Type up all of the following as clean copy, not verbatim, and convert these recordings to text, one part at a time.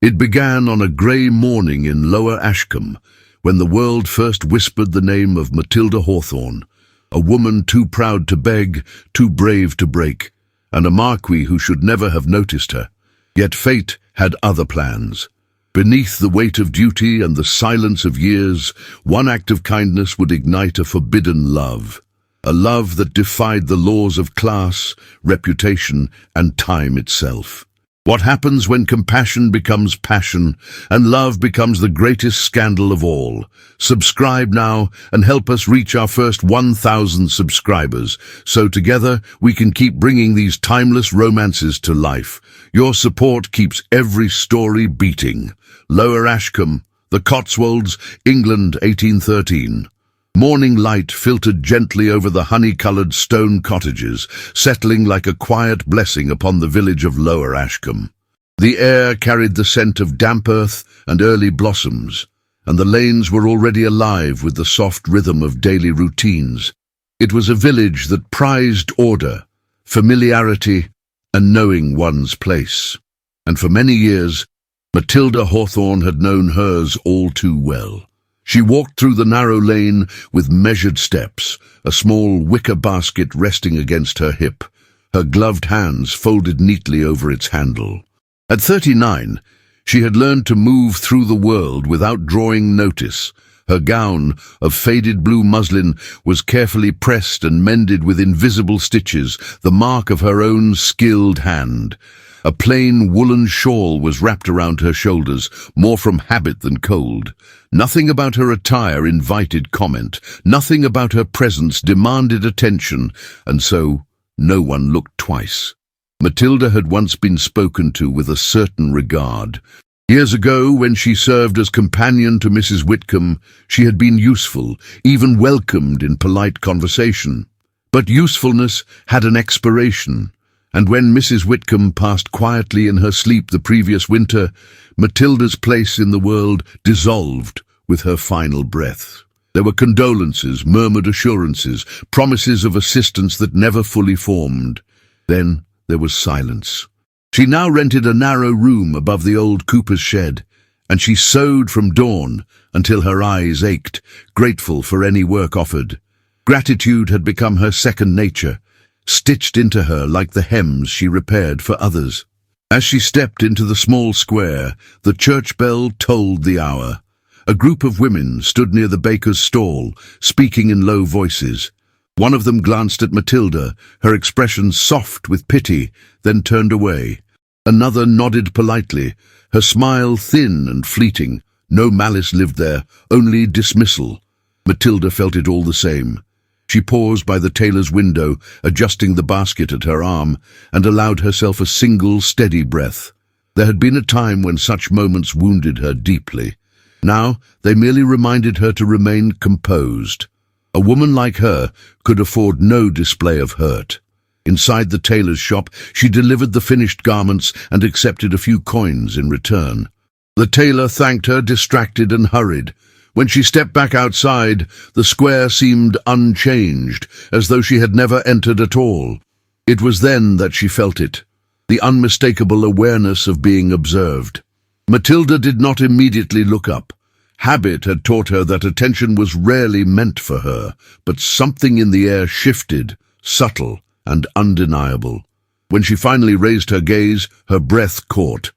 It began on a grey morning in Lower Ashcombe, when the world first whispered the name of Matilda Hawthorne, a woman too proud to beg, too brave to break, and a Marquis who should never have noticed her. Yet fate had other plans. Beneath the weight of duty and the silence of years, one act of kindness would ignite a forbidden love. A love that defied the laws of class, reputation, and time itself. What happens when compassion becomes passion and love becomes the greatest scandal of all? Subscribe now and help us reach our first 1,000 subscribers, so together we can keep bringing these timeless romances to life. Your support keeps every story beating. Lower Ashcombe, the Cotswolds, England, 1813. Morning light filtered gently over the honey-coloured stone cottages, settling like a quiet blessing upon the village of Lower Ashcombe. The air carried the scent of damp earth and early blossoms, and the lanes were already alive with the soft rhythm of daily routines. It was a village that prized order, familiarity, and knowing one's place. And for many years, Matilda Hawthorne had known hers all too well. She walked through the narrow lane with measured steps, a small wicker basket resting against her hip, her gloved hands folded neatly over its handle. At 39, she had learned to move through the world without drawing notice. Her gown of faded blue muslin was carefully pressed and mended with invisible stitches, the mark of her own skilled hand. A plain woolen shawl was wrapped around her shoulders, more from habit than cold. Nothing about her attire invited comment, nothing about her presence demanded attention, and so no one looked twice. Matilda had once been spoken to with a certain regard. Years ago, when she served as companion to Mrs. Whitcomb, she had been useful, even welcomed in polite conversation. But usefulness had an expiration. And when Mrs. Whitcomb passed quietly in her sleep the previous winter, Matilda's place in the world dissolved with her final breath. There were condolences, murmured assurances, promises of assistance that never fully formed. Then there was silence. She now rented a narrow room above the old cooper's shed, and she sewed from dawn until her eyes ached, grateful for any work offered. Gratitude had become her second nature, stitched into her like the hems she repaired for others. As she stepped into the small square, the church bell tolled the hour. A group of women stood near the baker's stall, speaking in low voices. One of them glanced at Matilda, her expression soft with pity, then turned away. Another nodded politely, her smile thin and fleeting. No malice lived there, only dismissal. Matilda felt it all the same. She paused by the tailor's window, adjusting the basket at her arm, and allowed herself a single, steady breath. There had been a time when such moments wounded her deeply. Now they merely reminded her to remain composed. A woman like her could afford no display of hurt. Inside the tailor's shop, she delivered the finished garments and accepted a few coins in return. The tailor thanked her, distracted and hurried. When she stepped back outside, the square seemed unchanged, as though she had never entered at all. It was then that she felt it, the unmistakable awareness of being observed. Matilda did not immediately look up. Habit had taught her that attention was rarely meant for her, but something in the air shifted, subtle and undeniable. When she finally raised her gaze, her breath caught.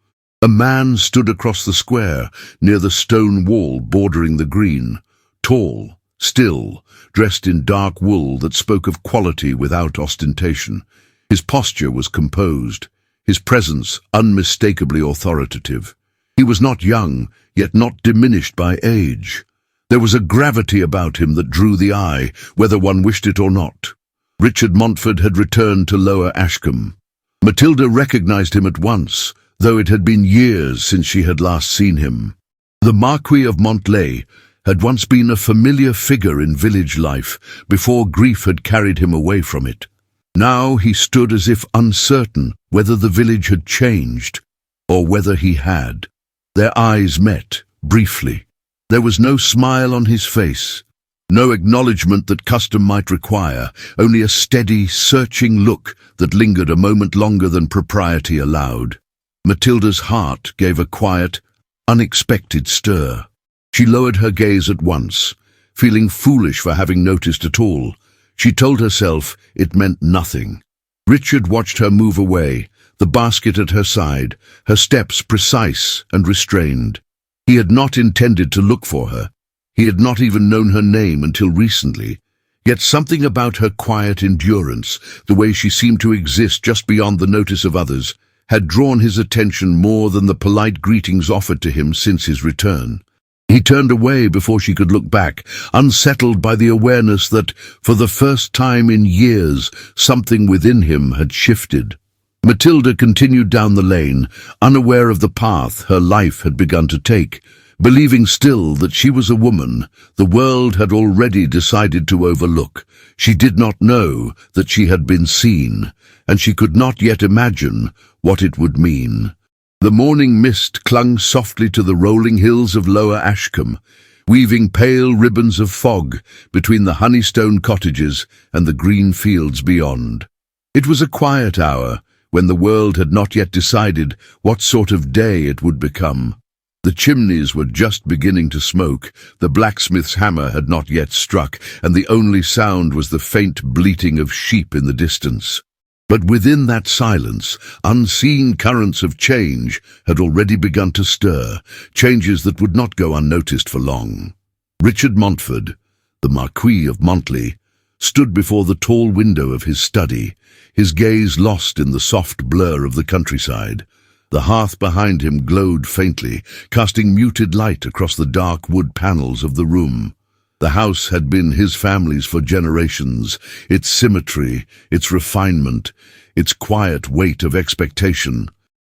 A man stood across the square, near the stone wall bordering the green, tall, still, dressed in dark wool that spoke of quality without ostentation. His posture was composed, his presence unmistakably authoritative. He was not young, yet not diminished by age. There was a gravity about him that drew the eye, whether one wished it or not. Richard Montford had returned to Lower Ashcombe. Matilda recognized him at once, though it had been years since she had last seen him. The Marquis of Montlay had once been a familiar figure in village life before grief had carried him away from it. Now he stood as if uncertain whether the village had changed or whether he had. Their eyes met, briefly. There was no smile on his face, no acknowledgement that custom might require, only a steady, searching look that lingered a moment longer than propriety allowed. Matilda's heart gave a quiet, unexpected stir. She lowered her gaze at once, feeling foolish for having noticed at all. She told herself it meant nothing. Richard watched her move away, the basket at her side, her steps precise and restrained. He had not intended to look for her. He had not even known her name until recently. Yet something about her quiet endurance, the way she seemed to exist just beyond the notice of others, had drawn his attention more than the polite greetings offered to him since his return. He turned away before she could look back, unsettled by the awareness that, for the first time in years, something within him had shifted. Matilda continued down the lane, unaware of the path her life had begun to take. Believing still that she was a woman the world had already decided to overlook. She did not know that she had been seen, and she could not yet imagine what it would mean. The morning mist clung softly to the rolling hills of Lower Ashcombe, weaving pale ribbons of fog between the honeystone cottages and the green fields beyond. It was a quiet hour, when the world had not yet decided what sort of day it would become. The chimneys were just beginning to smoke, the blacksmith's hammer had not yet struck, and the only sound was the faint bleating of sheep in the distance. But within that silence, unseen currents of change had already begun to stir, changes that would not go unnoticed for long. Richard Montford, the Marquis of Montley, stood before the tall window of his study, his gaze lost in the soft blur of the countryside. The hearth behind him glowed faintly, casting muted light across the dark wood panels of the room. The house had been his family's for generations, its symmetry, its refinement, its quiet weight of expectation.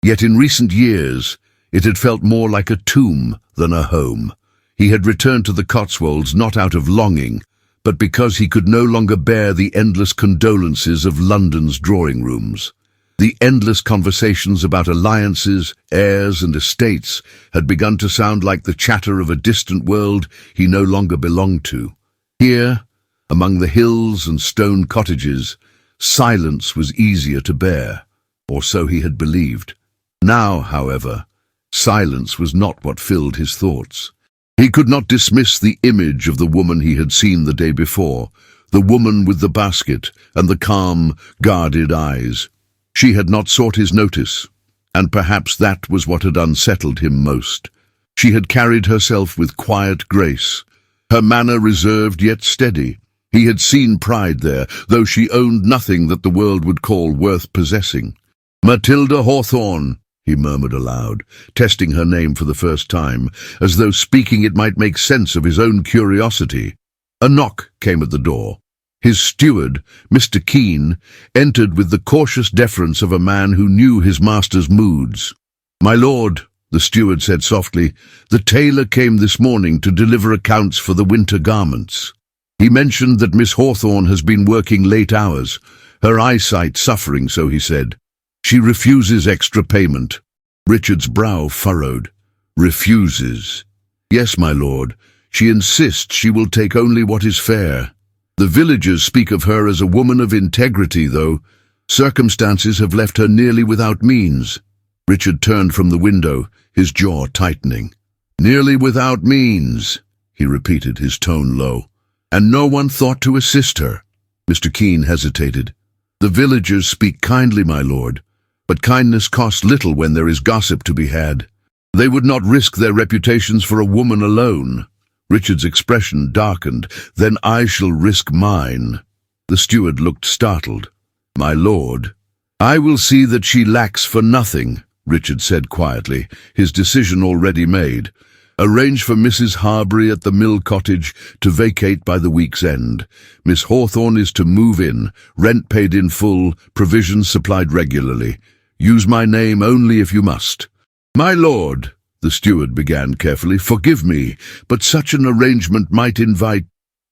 Yet in recent years, it had felt more like a tomb than a home. He had returned to the Cotswolds not out of longing, but because he could no longer bear the endless condolences of London's drawing rooms. The endless conversations about alliances, heirs and estates had begun to sound like the chatter of a distant world he no longer belonged to. Here, among the hills and stone cottages, silence was easier to bear, or so he had believed. Now, however, silence was not what filled his thoughts. He could not dismiss the image of the woman he had seen the day before, the woman with the basket and the calm, guarded eyes. She had not sought his notice, and perhaps that was what had unsettled him most. She had carried herself with quiet grace, her manner reserved yet steady. He had seen pride there, though she owned nothing that the world would call worth possessing. "Matilda Hawthorne," he murmured aloud, testing her name for the first time, as though speaking it might make sense of his own curiosity. A knock came at the door. His steward, Mr. Keene, entered with the cautious deference of a man who knew his master's moods. "My lord," the steward said softly, "the tailor came this morning to deliver accounts for the winter garments. He mentioned that Miss Hawthorne has been working late hours, her eyesight suffering, so he said. She refuses extra payment." Richard's brow furrowed. "Refuses?" "Yes, my lord. She insists she will take only what is fair. The villagers speak of her as a woman of integrity, though circumstances have left her nearly without means." Richard turned from the window, his jaw tightening. "Nearly without means," he repeated, his tone low. "And no one thought to assist her?" Mr. Keene hesitated. "The villagers speak kindly, my lord, but kindness costs little when there is gossip to be had. They would not risk their reputations for a woman alone." Richard's expression darkened. "Then I shall risk mine." The steward looked startled. "My lord." "I will see that she lacks for nothing," Richard said quietly, his decision already made. "Arrange for Mrs. Harbury at the mill cottage to vacate by the week's end. Miss Hawthorne is to move in, rent paid in full, provisions supplied regularly. Use my name only if you must." "My lord," the steward began carefully, "forgive me, but such an arrangement might invite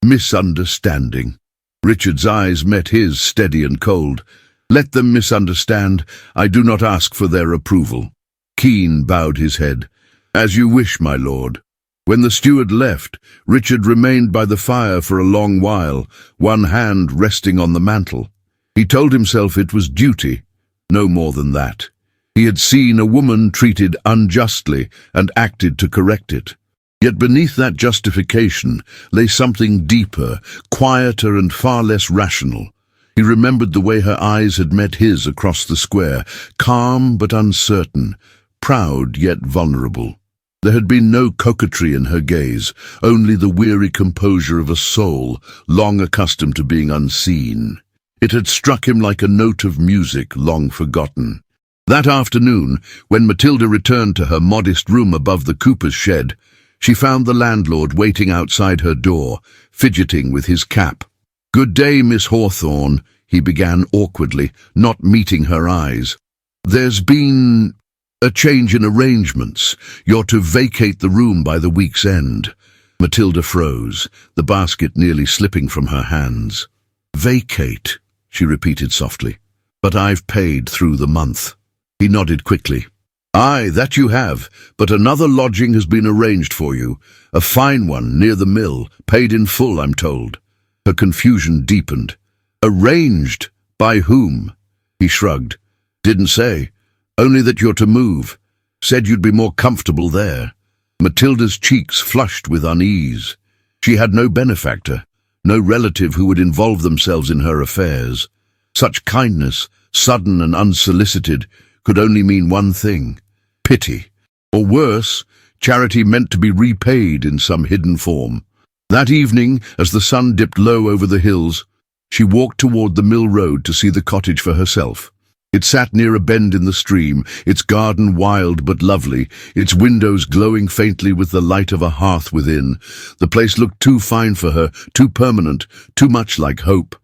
misunderstanding." Richard's eyes met his, steady and cold. "Let them misunderstand. I do not ask for their approval." Keene bowed his head. "As you wish, my lord." When the steward left, Richard remained by the fire for a long while, one hand resting on the mantel. He told himself it was duty, no more than that. He had seen a woman treated unjustly and acted to correct it. Yet beneath that justification lay something deeper, quieter and far less rational. He remembered the way her eyes had met his across the square, calm but uncertain, proud yet vulnerable. There had been no coquetry in her gaze, only the weary composure of a soul long accustomed to being unseen. It had struck him like a note of music long forgotten. That afternoon, when Matilda returned to her modest room above the cooper's shed, she found the landlord waiting outside her door, fidgeting with his cap. "Good day, Miss Hawthorne," he began awkwardly, not meeting her eyes. "There's been a change in arrangements. You're to vacate the room by the week's end." Matilda froze, the basket nearly slipping from her hands. "Vacate," she repeated softly. "But I've paid through the month." He nodded quickly. "Aye, that you have, but another lodging has been arranged for you. A fine one, near the mill, paid in full, I'm told." Her confusion deepened. "Arranged? By whom?" He shrugged. "Didn't say. Only that you're to move. Said you'd be more comfortable there." Matilda's cheeks flushed with unease. She had no benefactor, no relative who would involve themselves in her affairs. Such kindness, sudden and unsolicited, could only mean one thing: pity. Or worse, charity meant to be repaid in some hidden form. That evening, as the sun dipped low over the hills, she walked toward the mill road to see the cottage for herself. It sat near a bend in the stream, its garden wild but lovely, its windows glowing faintly with the light of a hearth within. The place looked too fine for her, too permanent, too much like hope.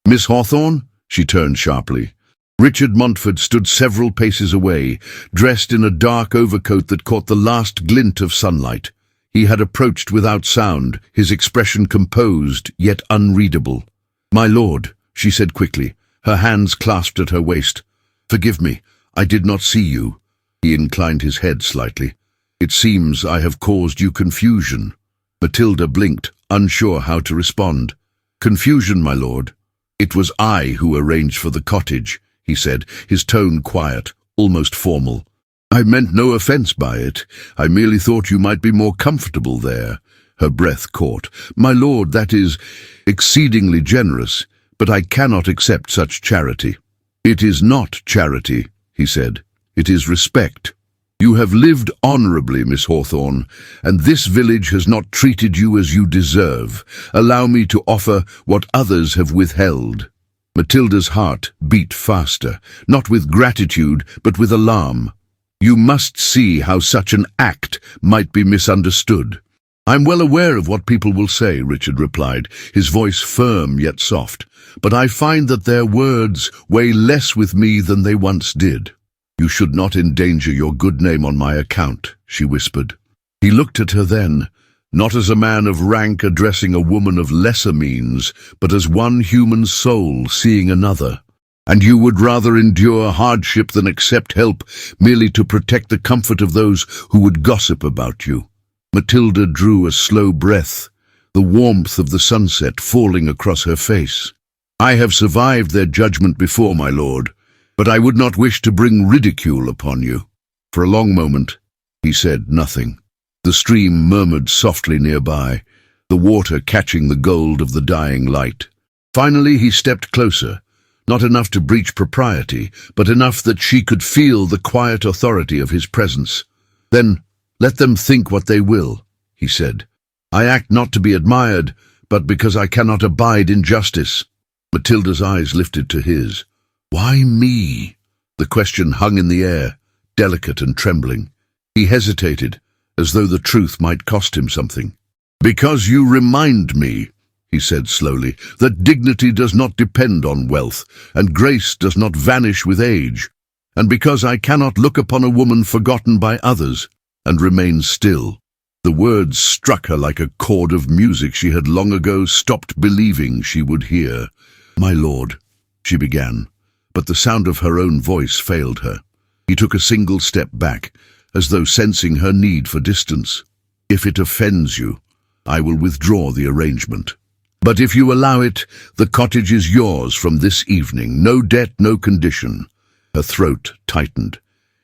"Miss Hawthorne?" She turned sharply. Richard Montford stood several paces away, dressed in a dark overcoat that caught the last glint of sunlight. He had approached without sound, his expression composed yet unreadable. "My lord," she said quickly, her hands clasped at her waist. "Forgive me, I did not see you." He inclined his head slightly. "It seems I have caused you confusion." Matilda blinked, unsure how to respond. "Confusion, my lord? It was I who arranged for the cottage," he said, his tone quiet, almost formal. "I meant no offence by it. I merely thought you might be more comfortable there." Her breath caught. "My lord, that is exceedingly generous, but I cannot accept such charity." "It is not charity," he said. "It is respect. You have lived honourably, Miss Hawthorne, and this village has not treated you as you deserve. Allow me to offer what others have withheld." Matilda's heart beat faster, not with gratitude, but with alarm. "You must see how such an act might be misunderstood." "I'm well aware of what people will say," Richard replied, his voice firm yet soft. "But I find that their words weigh less with me than they once did." "You should not endanger your good name on my account," she whispered. He looked at her then, not as a man of rank addressing a woman of lesser means, but as one human soul seeing another. "And you would rather endure hardship than accept help merely to protect the comfort of those who would gossip about you." Matilda drew a slow breath, the warmth of the sunset falling across her face. "I have survived their judgment before, my lord, but I would not wish to bring ridicule upon you." For a long moment, he said nothing. The stream murmured softly nearby, the water catching the gold of the dying light. Finally, he stepped closer, not enough to breach propriety, but enough that she could feel the quiet authority of his presence. "Then let them think what they will," he said. "I act not to be admired, but because I cannot abide injustice." Matilda's eyes lifted to his. "Why me?" The question hung in the air, delicate and trembling. He hesitated, as though the truth might cost him something. "Because you remind me," he said slowly, "that dignity does not depend on wealth, and grace does not vanish with age, and because I cannot look upon a woman forgotten by others and remain still." The words struck her like a chord of music she had long ago stopped believing she would hear. "My lord," she began, but the sound of her own voice failed her. He took a single step back, as though sensing her need for distance. "If it offends you, I will withdraw the arrangement. But if you allow it, the cottage is yours from this evening. No debt, no condition." Her throat tightened.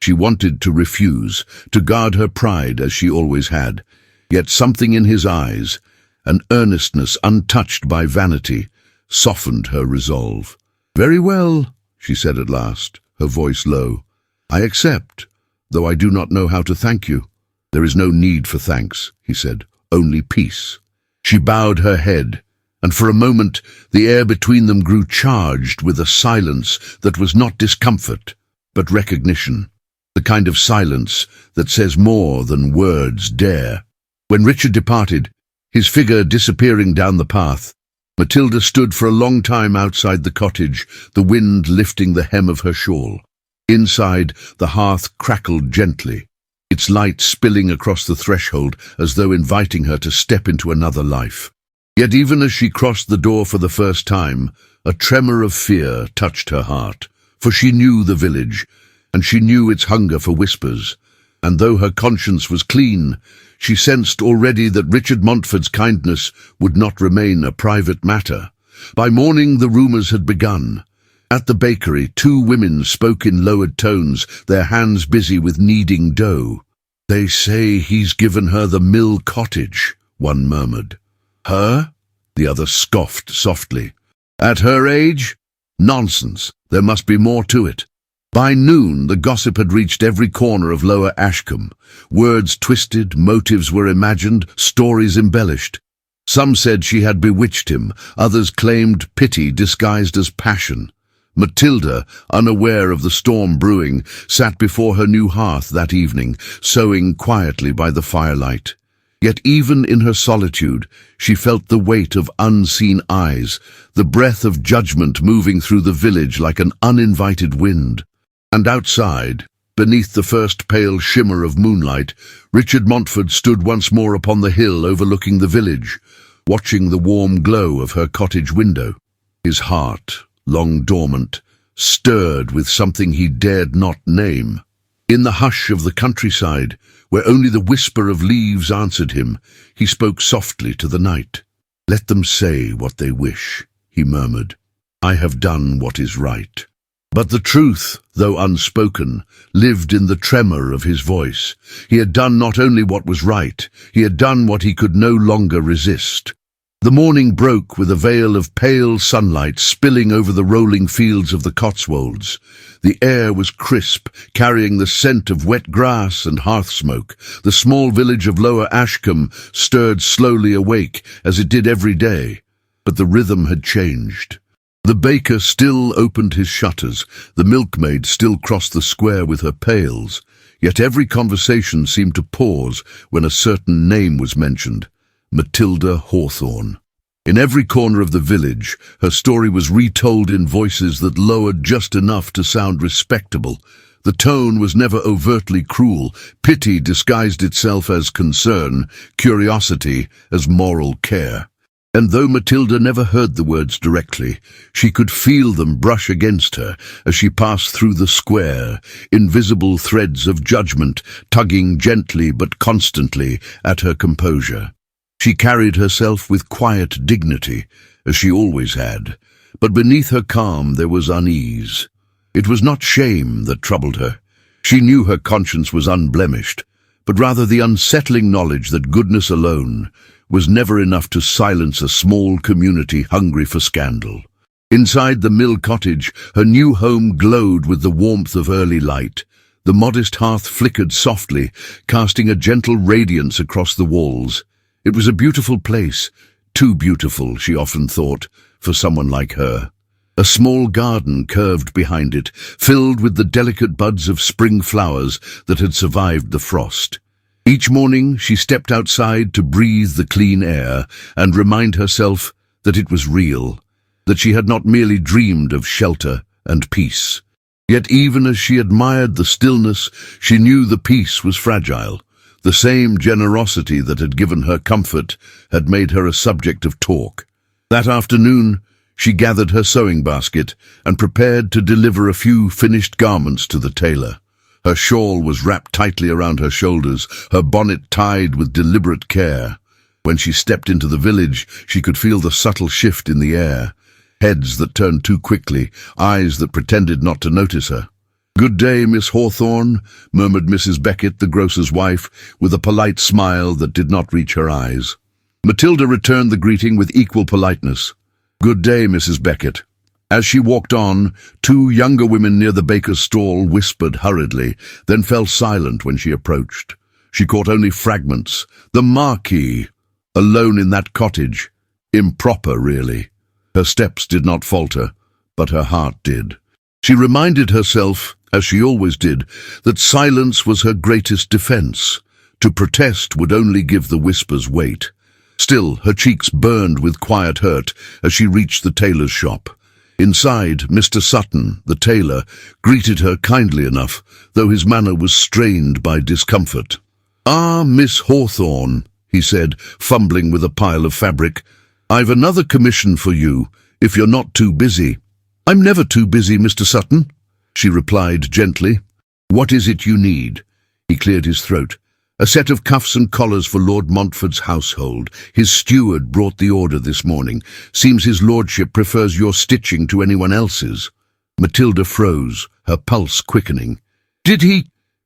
She wanted to refuse, to guard her pride as she always had. Yet something in his eyes, an earnestness untouched by vanity, softened her resolve. "Very well," she said at last, her voice low. "I accept, though I do not know how to thank you." "There is no need for thanks," he said, "only peace." She bowed her head, and for a moment the air between them grew charged with a silence that was not discomfort, but recognition. The kind of silence that says more than words dare. When Richard departed, his figure disappearing down the path, Matilda stood for a long time outside the cottage, the wind lifting the hem of her shawl. Inside, the hearth crackled gently, its light spilling across the threshold as though inviting her to step into another life. Yet even as she crossed the door for the first time, a tremor of fear touched her heart, for she knew the village, and she knew its hunger for whispers, and though her conscience was clean, she sensed already that Richard Montford's kindness would not remain a private matter. By morning the rumours had begun. At the bakery, two women spoke in lowered tones, their hands busy with kneading dough. "They say he's given her the mill cottage," one murmured. "Her?" the other scoffed softly. "At her age? Nonsense, there must be more to it." By noon, the gossip had reached every corner of Lower Ashcombe. Words twisted, motives were imagined, stories embellished. Some said she had bewitched him, others claimed pity disguised as passion. Matilda, unaware of the storm brewing, sat before her new hearth that evening, sewing quietly by the firelight. Yet even in her solitude, she felt the weight of unseen eyes, the breath of judgment moving through the village like an uninvited wind. And outside, beneath the first pale shimmer of moonlight, Richard Montford stood once more upon the hill overlooking the village, watching the warm glow of her cottage window. His heart, long dormant, stirred with something he dared not name. In the hush of the countryside, where only the whisper of leaves answered him, he spoke softly to the night. "Let them say what they wish," he murmured. "I have done what is right." But the truth, though unspoken, lived in the tremor of his voice. He had done not only what was right, he had done what he could no longer resist. The morning broke with a veil of pale sunlight spilling over the rolling fields of the Cotswolds. The air was crisp, carrying the scent of wet grass and hearth smoke. The small village of Lower Ashcombe stirred slowly awake, as it did every day. But the rhythm had changed. The baker still opened his shutters, the milkmaid still crossed the square with her pails, yet every conversation seemed to pause when a certain name was mentioned, Matilda Hawthorne. In every corner of the village, her story was retold in voices that lowered just enough to sound respectable. The tone was never overtly cruel. Pity disguised itself as concern, curiosity as moral care. And though Matilda never heard the words directly, she could feel them brush against her as she passed through the square, invisible threads of judgment tugging gently but constantly at her composure. She carried herself with quiet dignity, as she always had, but beneath her calm there was unease. It was not shame that troubled her. She knew her conscience was unblemished, but rather the unsettling knowledge that goodness alone was never enough to silence a small community hungry for scandal. Inside the mill cottage, her new home glowed with the warmth of early light. The modest hearth flickered softly, casting a gentle radiance across the walls. It was a beautiful place, too beautiful, she often thought, for someone like her. A small garden curved behind it, filled with the delicate buds of spring flowers that had survived the frost. Each morning she stepped outside to breathe the clean air and remind herself that it was real, that she had not merely dreamed of shelter and peace. Yet even as she admired the stillness, she knew the peace was fragile. The same generosity that had given her comfort had made her a subject of talk. That afternoon, she gathered her sewing basket and prepared to deliver a few finished garments to the tailor. Her shawl was wrapped tightly around her shoulders, her bonnet tied with deliberate care. When she stepped into the village, she could feel the subtle shift in the air. Heads that turned too quickly, eyes that pretended not to notice her. "Good day, Miss Hawthorne," murmured Mrs. Beckett, the grocer's wife, with a polite smile that did not reach her eyes. Matilda returned the greeting with equal politeness. "Good day, Mrs. Beckett." As she walked on, two younger women near the baker's stall whispered hurriedly, then fell silent when she approached. She caught only fragments. The Marquis, alone in that cottage. Improper, really. Her steps did not falter, but her heart did. She reminded herself, as she always did, that silence was her greatest defense. To protest would only give the whispers weight. Still, her cheeks burned with quiet hurt as she reached the tailor's shop. Inside, Mr. Sutton, the tailor, greeted her kindly enough, though his manner was strained by discomfort. "Ah, Miss Hawthorne," he said, fumbling with a pile of fabric. "I've another commission for you, if you're not too busy." "I'm never too busy, Mr. Sutton," she replied gently. "What is it you need?" He cleared his throat. "A set of cuffs and collars for Lord Montford's household. His steward brought the order this morning. Seems his lordship prefers your stitching to anyone else's." Matilda froze, her pulse quickening. Did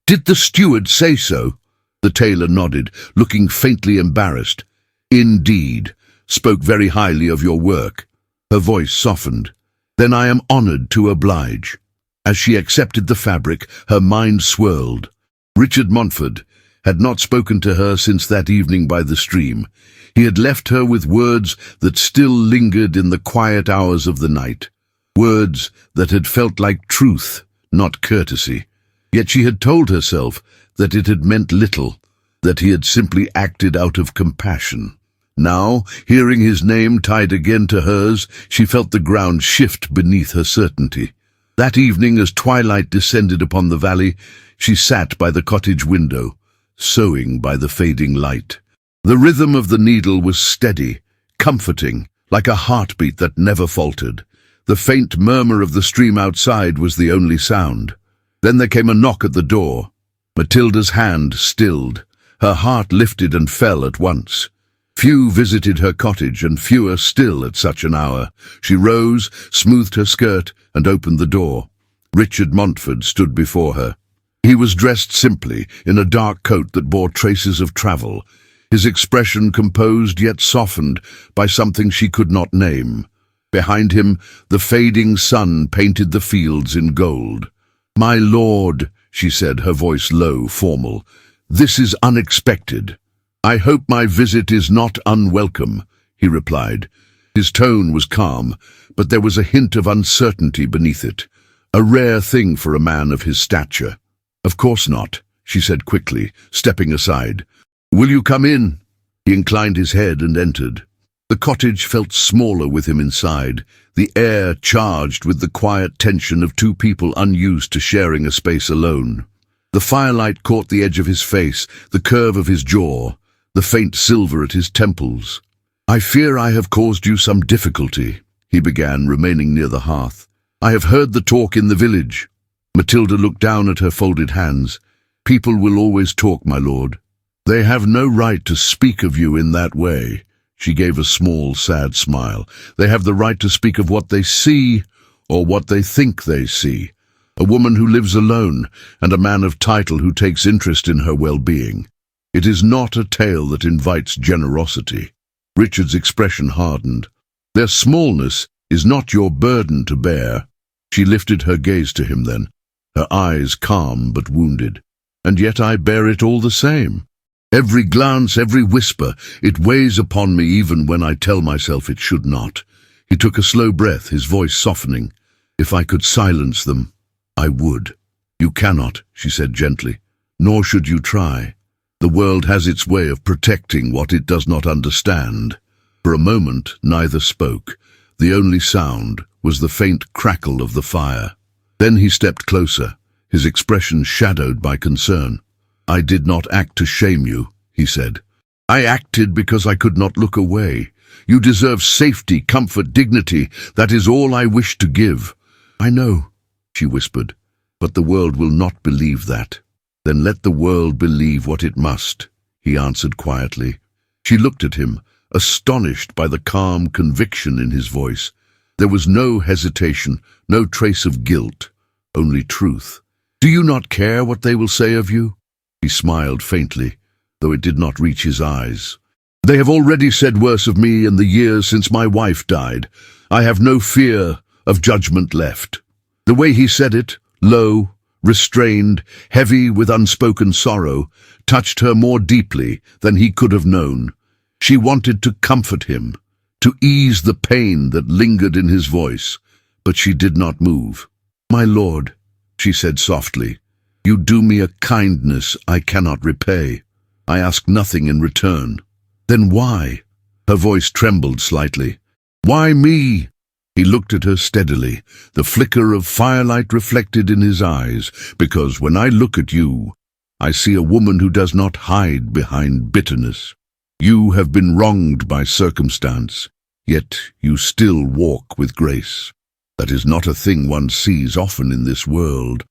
the steward say so?" The tailor nodded, looking faintly embarrassed. "Indeed. Spoke very highly of your work." Her voice softened. "Then I am honoured to oblige." As she accepted the fabric, her mind swirled. Richard Montford had not spoken to her since that evening by the stream. He had left her with words that still lingered in the quiet hours of the night. Words that had felt like truth, not courtesy. Yet she had told herself that it had meant little, that he had simply acted out of compassion. Now, hearing his name tied again to hers, she felt the ground shift beneath her certainty. That evening, as twilight descended upon the valley, she sat by the cottage window, sewing by the fading light. The rhythm of the needle was steady, comforting, like a heartbeat that never faltered. The faint murmur of the stream outside was the only sound. Then there came a knock at the door. Matilda's hand stilled. Her heart lifted and fell at once. Few visited her cottage, and fewer still at such an hour. She rose, smoothed her skirt, and opened the door. Richard Montford stood before her. He was dressed simply, in a dark coat that bore traces of travel, his expression composed yet softened by something she could not name. Behind him, the fading sun painted the fields in gold. "My lord," she said, her voice low, formal, "this is unexpected." "I hope my visit is not unwelcome," he replied. His tone was calm, but there was a hint of uncertainty beneath it, a rare thing for a man of his stature. "Of course not," she said quickly, stepping aside. "Will you come in?" He inclined his head and entered. The cottage felt smaller with him inside, the air charged with the quiet tension of two people unused to sharing a space alone. The firelight caught the edge of his face, the curve of his jaw, the faint silver at his temples. "I fear I have caused you some difficulty," he began, remaining near the hearth. "I have heard the talk in the village." Matilda looked down at her folded hands. "People will always talk, my lord. They have no right to speak of you in that way." She gave a small, sad smile. "They have the right to speak of what they see, or what they think they see. A woman who lives alone, and a man of title who takes interest in her well-being. It is not a tale that invites generosity." Richard's expression hardened. "Their smallness is not your burden to bear." She lifted her gaze to him then, her eyes calm but wounded. "And yet I bear it all the same. Every glance, every whisper, it weighs upon me even when I tell myself it should not." He took a slow breath, his voice softening. "If I could silence them, I would." "You cannot," she said gently, "nor should you try. The world has its way of protecting what it does not understand." For a moment, neither spoke. The only sound was the faint crackle of the fire. Then he stepped closer, his expression shadowed by concern. "I did not act to shame you," he said. "I acted because I could not look away. You deserve safety, comfort, dignity. That is all I wish to give." "I know," she whispered, "but the world will not believe that." "Then let the world believe what it must," he answered quietly. She looked at him, astonished by the calm conviction in his voice. There was no hesitation, no trace of guilt, only truth. Do you not care what they will say of you?" He smiled faintly, though it did not reach his eyes. "They have already said worse of me in the years since my wife died. I have no fear of judgment left." The way he said it, low, restrained, heavy with unspoken sorrow, touched her more deeply than he could have known. She wanted to comfort him, to ease the pain that lingered in his voice, but she did not move. "My lord," she said softly, "you do me a kindness I cannot repay. I ask nothing in return." "Then why?" Her voice trembled slightly. "Why me?" He looked at her steadily, the flicker of firelight reflected in his eyes. "Because when I look at you, I see a woman who does not hide behind bitterness. You have been wronged by circumstance, yet you still walk with grace. That is not a thing one sees often in this world."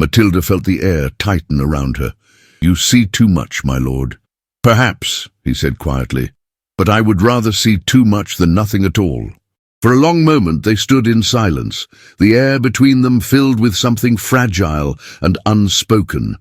Matilda felt the air tighten around her. "You see too much, my lord." "Perhaps," he said quietly, "but I would rather see too much than nothing at all." For a long moment they stood in silence, the air between them filled with something fragile and unspoken.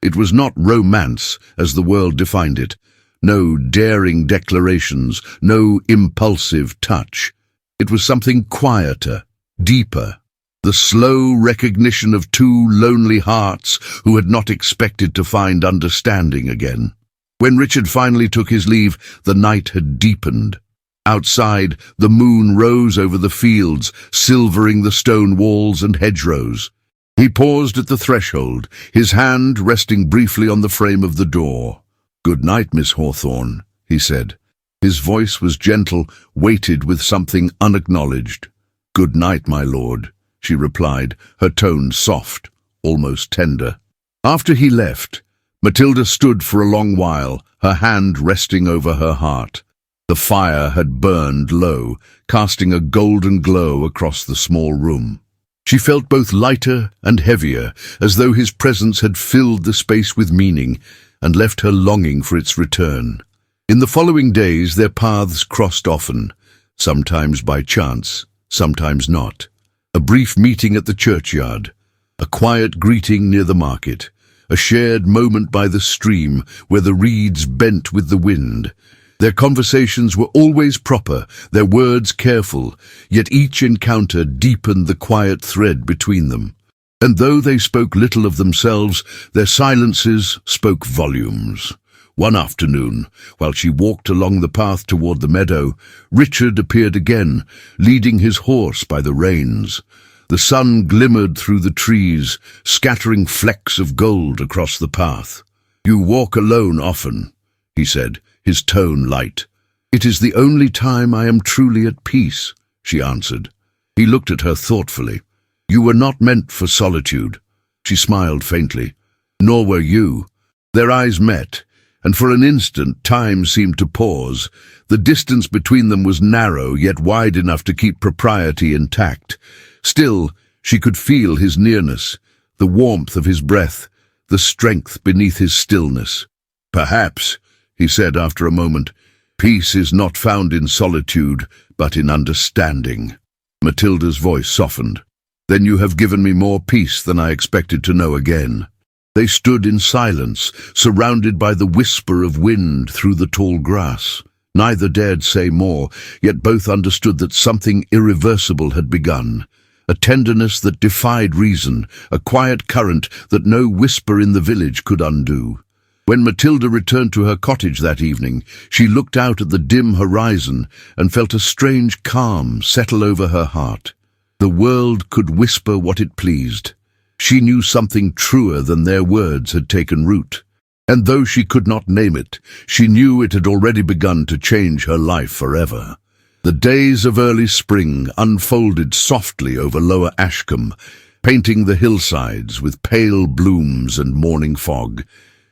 It was not romance, as the world defined it. No daring declarations, no impulsive touch. It was something quieter, deeper. The slow recognition of two lonely hearts who had not expected to find understanding again. When Richard finally took his leave, the night had deepened. Outside, the moon rose over the fields, silvering the stone walls and hedgerows. He paused at the threshold, his hand resting briefly on the frame of the door. "Good night, Miss Hawthorne," he said. His voice was gentle, weighted with something unacknowledged. "Good night, my lord," she replied, her tone soft, almost tender. After he left, Matilda stood for a long while, her hand resting over her heart. The fire had burned low, casting a golden glow across the small room. She felt both lighter and heavier, as though his presence had filled the space with meaning and left her longing for its return. In the following days their paths crossed often, sometimes by chance, sometimes not. A brief meeting at the churchyard, a quiet greeting near the market, a shared moment by the stream where the reeds bent with the wind. Their conversations were always proper, their words careful, yet each encounter deepened the quiet thread between them. And though they spoke little of themselves, their silences spoke volumes. One afternoon, while she walked along the path toward the meadow, Richard appeared again, leading his horse by the reins. The sun glimmered through the trees, scattering flecks of gold across the path. "You walk alone often," he said, his tone light. "It is the only time I am truly at peace," she answered. He looked at her thoughtfully. "You were not meant for solitude." She smiled faintly. "Nor were you." Their eyes met, and for an instant time seemed to pause. The distance between them was narrow, yet wide enough to keep propriety intact. Still, she could feel his nearness, the warmth of his breath, the strength beneath his stillness. "Perhaps," he said after a moment, "peace is not found in solitude, but in understanding." Matilda's voice softened. "Then you have given me more peace than I expected to know again." They stood in silence, surrounded by the whisper of wind through the tall grass. Neither dared say more, yet both understood that something irreversible had begun. A tenderness that defied reason, a quiet current that no whisper in the village could undo. When Matilda returned to her cottage that evening, she looked out at the dim horizon and felt a strange calm settle over her heart. The world could whisper what it pleased. She knew something truer than their words had taken root. And though she could not name it, she knew it had already begun to change her life forever. The days of early spring unfolded softly over Lower Ashcombe, painting the hillsides with pale blooms and morning fog.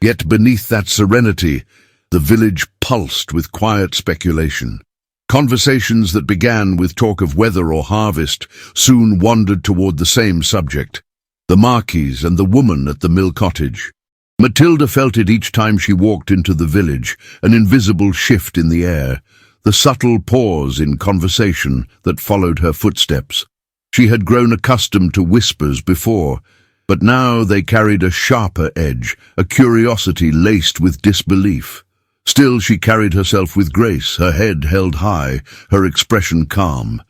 Yet beneath that serenity, the village pulsed with quiet speculation. Conversations that began with talk of weather or harvest soon wandered toward the same subject, the Marquis and the woman at the mill cottage. Matilda felt it each time she walked into the village, an invisible shift in the air, the subtle pause in conversation that followed her footsteps. She had grown accustomed to whispers before, But now they carried a sharper edge, a curiosity laced with disbelief. Still she carried herself with grace, her head held high, her expression calm.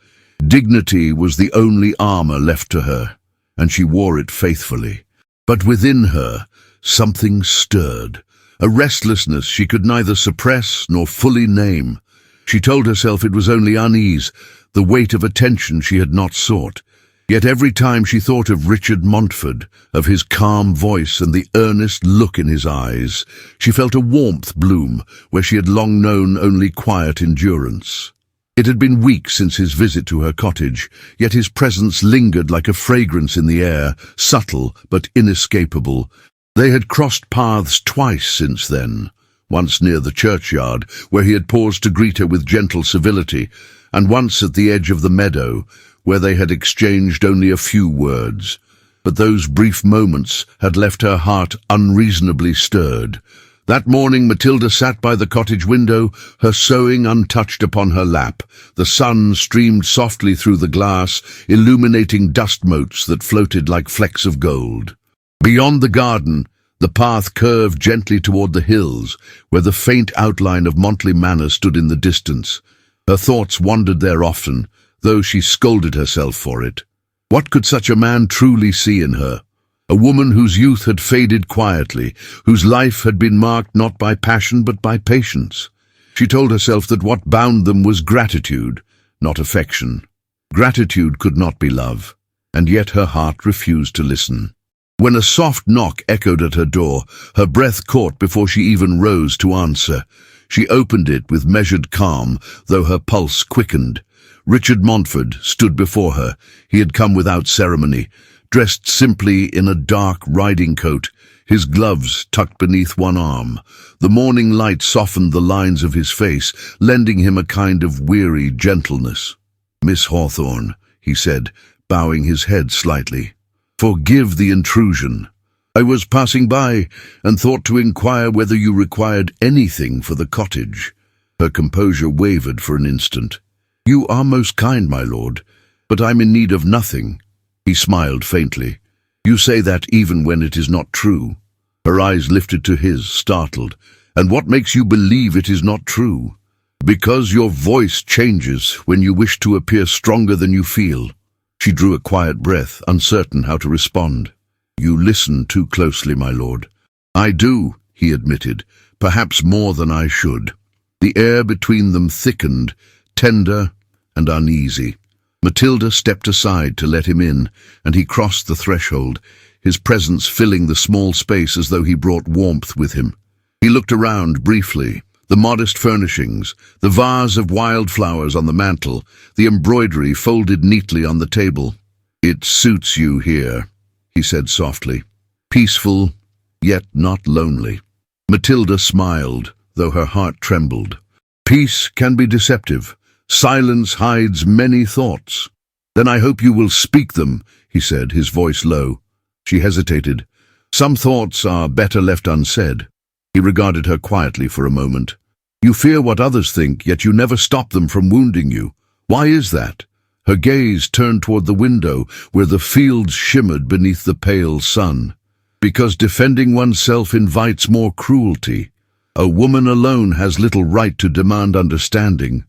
Dignity was the only armor left to her, and she wore it faithfully. But within her, something stirred, a restlessness she could neither suppress nor fully name. She told herself it was only unease, the weight of attention she had not sought. Yet every time she thought of Richard Montford, of his calm voice and the earnest look in his eyes, she felt a warmth bloom where she had long known only quiet endurance. It had been weeks since his visit to her cottage, yet his presence lingered like a fragrance in the air, subtle but inescapable. They had crossed paths twice since then, once near the churchyard, where he had paused to greet her with gentle civility, and once at the edge of the meadow, where they had exchanged only a few words. But those brief moments had left her heart unreasonably stirred. That morning Matilda sat by the cottage window, her sewing untouched upon her lap. The sun streamed softly through the glass, illuminating dust motes that floated like flecks of gold. Beyond the garden, the path curved gently toward the hills, where the faint outline of Montley Manor stood in the distance. Her thoughts wandered there often, though she scolded herself for it. What could such a man truly see in her? A woman whose youth had faded quietly, whose life had been marked not by passion but by patience. She told herself that what bound them was gratitude, not affection. Gratitude could not be love, and yet her heart refused to listen. When a soft knock echoed at her door, her breath caught before she even rose to answer. She opened it with measured calm, though her pulse quickened. Richard Montford stood before her. He had come without ceremony, dressed simply in a dark riding coat, his gloves tucked beneath one arm. The morning light softened the lines of his face, lending him a kind of weary gentleness. "Miss Hawthorne," he said, bowing his head slightly. "Forgive the intrusion. I was passing by and thought to inquire whether you required anything for the cottage." Her composure wavered for an instant. "You are most kind, my lord, but I'm in need of nothing." He smiled faintly. "You say that even when it is not true." Her eyes lifted to his, startled. "And what makes you believe it is not true?" "Because your voice changes when you wish to appear stronger than you feel." She drew a quiet breath, uncertain how to respond. "You listen too closely, my lord." "I do," he admitted, "perhaps more than I should." The air between them thickened, tender and uneasy. Matilda stepped aside to let him in, and he crossed the threshold, his presence filling the small space as though he brought warmth with him. He looked around briefly, the modest furnishings, the vase of wildflowers on the mantel, the embroidery folded neatly on the table. "It suits you here," he said softly. "Peaceful, yet not lonely." Matilda smiled, though her heart trembled. "Peace can be deceptive. Silence hides many thoughts." "Then I hope you will speak them," he said, his voice low. She hesitated. "Some thoughts are better left unsaid." He regarded her quietly for a moment. "You fear what others think, yet you never stop them from wounding you. Why is that?" Her gaze turned toward the window, where the fields shimmered beneath the pale sun. "Because defending oneself invites more cruelty. A woman alone has little right to demand understanding.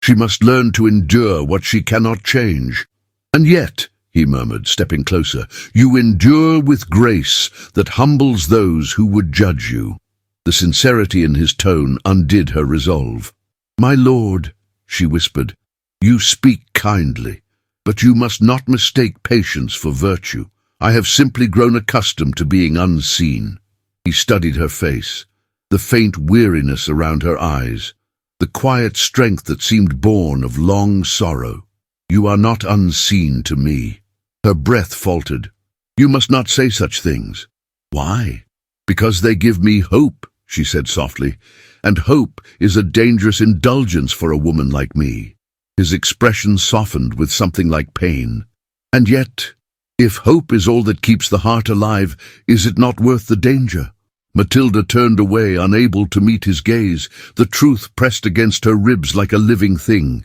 She must learn to endure what she cannot change." "And yet," he murmured, stepping closer, "you endure with grace that humbles those who would judge you." The sincerity in his tone undid her resolve. "My lord," she whispered, "you speak kindly, but you must not mistake patience for virtue. I have simply grown accustomed to being unseen." He studied her face, the faint weariness around her eyes, the quiet strength that seemed born of long sorrow. "You are not unseen to me." Her breath faltered. "You must not say such things." "Why?" "Because they give me hope," she said softly, "and hope is a dangerous indulgence for a woman like me." His expression softened with something like pain. "And yet, if hope is all that keeps the heart alive, is it not worth the danger?" Matilda turned away, unable to meet his gaze, the truth pressed against her ribs like a living thing.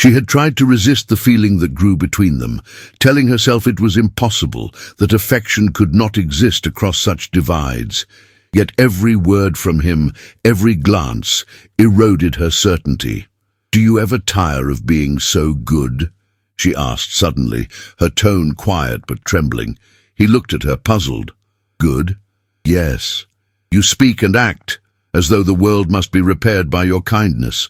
She had tried to resist the feeling that grew between them, telling herself it was impossible, that affection could not exist across such divides. Yet every word from him, every glance, eroded her certainty. "Do you ever tire of being so good?" she asked suddenly, her tone quiet but trembling. He looked at her, puzzled. "Good? Yes. You speak and act as though the world must be repaired by your kindness.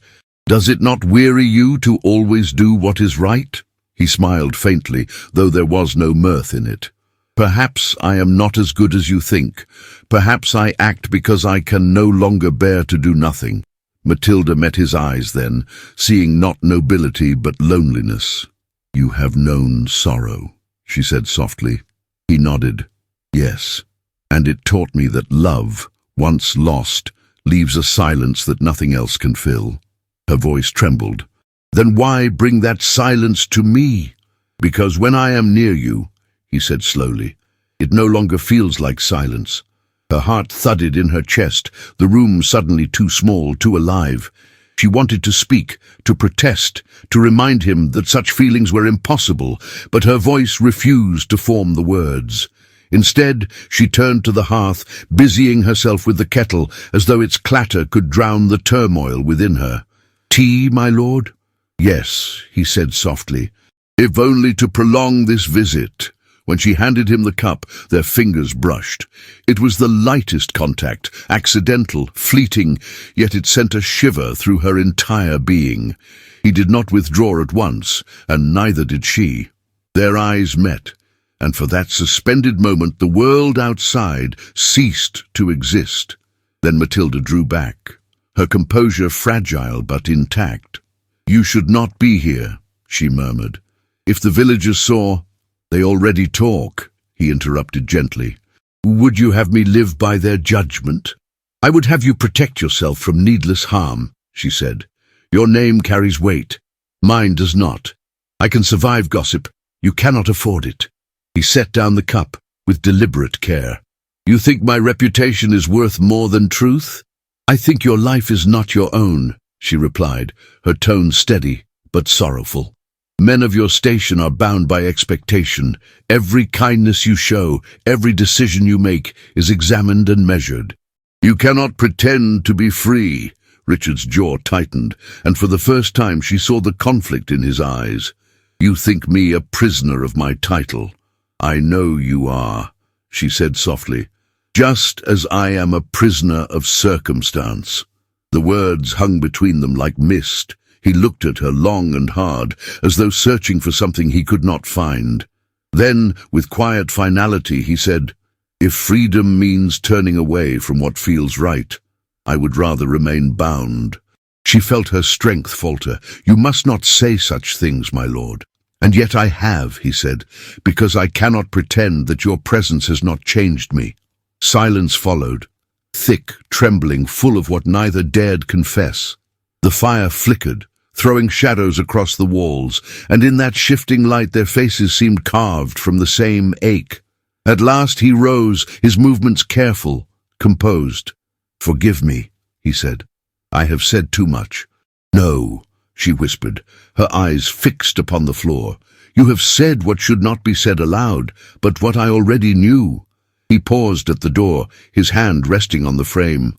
Does it not weary you to always do what is right?" He smiled faintly, though there was no mirth in it. "Perhaps I am not as good as you think. Perhaps I act because I can no longer bear to do nothing." Matilda met his eyes then, seeing not nobility but loneliness. "You have known sorrow," she said softly. He nodded. "Yes, and it taught me that love, once lost, leaves a silence that nothing else can fill." Her voice trembled. "Then why bring that silence to me?" "Because when I am near you," he said slowly, "it no longer feels like silence." Her heart thudded in her chest, the room suddenly too small, too alive. She wanted to speak, to protest, to remind him that such feelings were impossible, but her voice refused to form the words. Instead, she turned to the hearth, busying herself with the kettle, as though its clatter could drown the turmoil within her. "Tea, my lord?" "Yes," he said softly, "if only to prolong this visit." When she handed him the cup, their fingers brushed. It was the lightest contact, accidental, fleeting, yet it sent a shiver through her entire being. He did not withdraw at once, and neither did she. Their eyes met, and for that suspended moment the world outside ceased to exist. Then Matilda drew back, her composure fragile but intact. "You should not be here," she murmured. "If the villagers saw—" "They already talk," he interrupted gently. "Would you have me live by their judgment?" "I would have you protect yourself from needless harm," she said. "Your name carries weight. Mine does not. I can survive gossip. You cannot afford it." He set down the cup with deliberate care. "You think my reputation is worth more than truth?" "I think your life is not your own," she replied, her tone steady but sorrowful. "Men of your station are bound by expectation. Every kindness you show, every decision you make, is examined and measured." "You cannot pretend to be free." Richard's jaw tightened, and for the first time she saw the conflict in his eyes. "You think me a prisoner of my title." "I know you are," she said softly, "just as I am a prisoner of circumstance." The words hung between them like mist. He looked at her long and hard, as though searching for something he could not find. Then, with quiet finality, he said, "If freedom means turning away from what feels right, I would rather remain bound." She felt her strength falter. "You must not say such things, my lord." "And yet I have," he said, "because I cannot pretend that your presence has not changed me." Silence followed, thick, trembling, full of what neither dared confess. The fire flickered, throwing shadows across the walls, and in that shifting light their faces seemed carved from the same ache. At last he rose, his movements careful, composed. "Forgive me," he said. "I have said too much." "No," she whispered, her eyes fixed upon the floor. "You have said what should not be said aloud, but what I already knew." He paused at the door, his hand resting on the frame.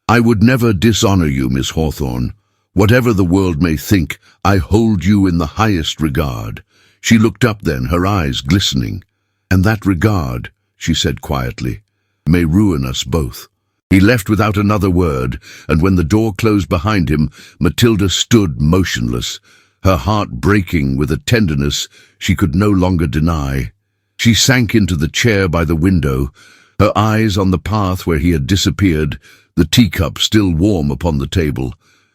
"I would never dishonor you, Miss Hawthorne. Whatever the world may think, I hold you in the highest regard." She looked up then, her eyes glistening. "And that regard," she said quietly, "may ruin us both." He left without another word, and when the door closed behind him, Matilda stood motionless, her heart breaking with a tenderness she could no longer deny. She sank into the chair by the window, her eyes on the path where he had disappeared, the teacup still warm upon the table.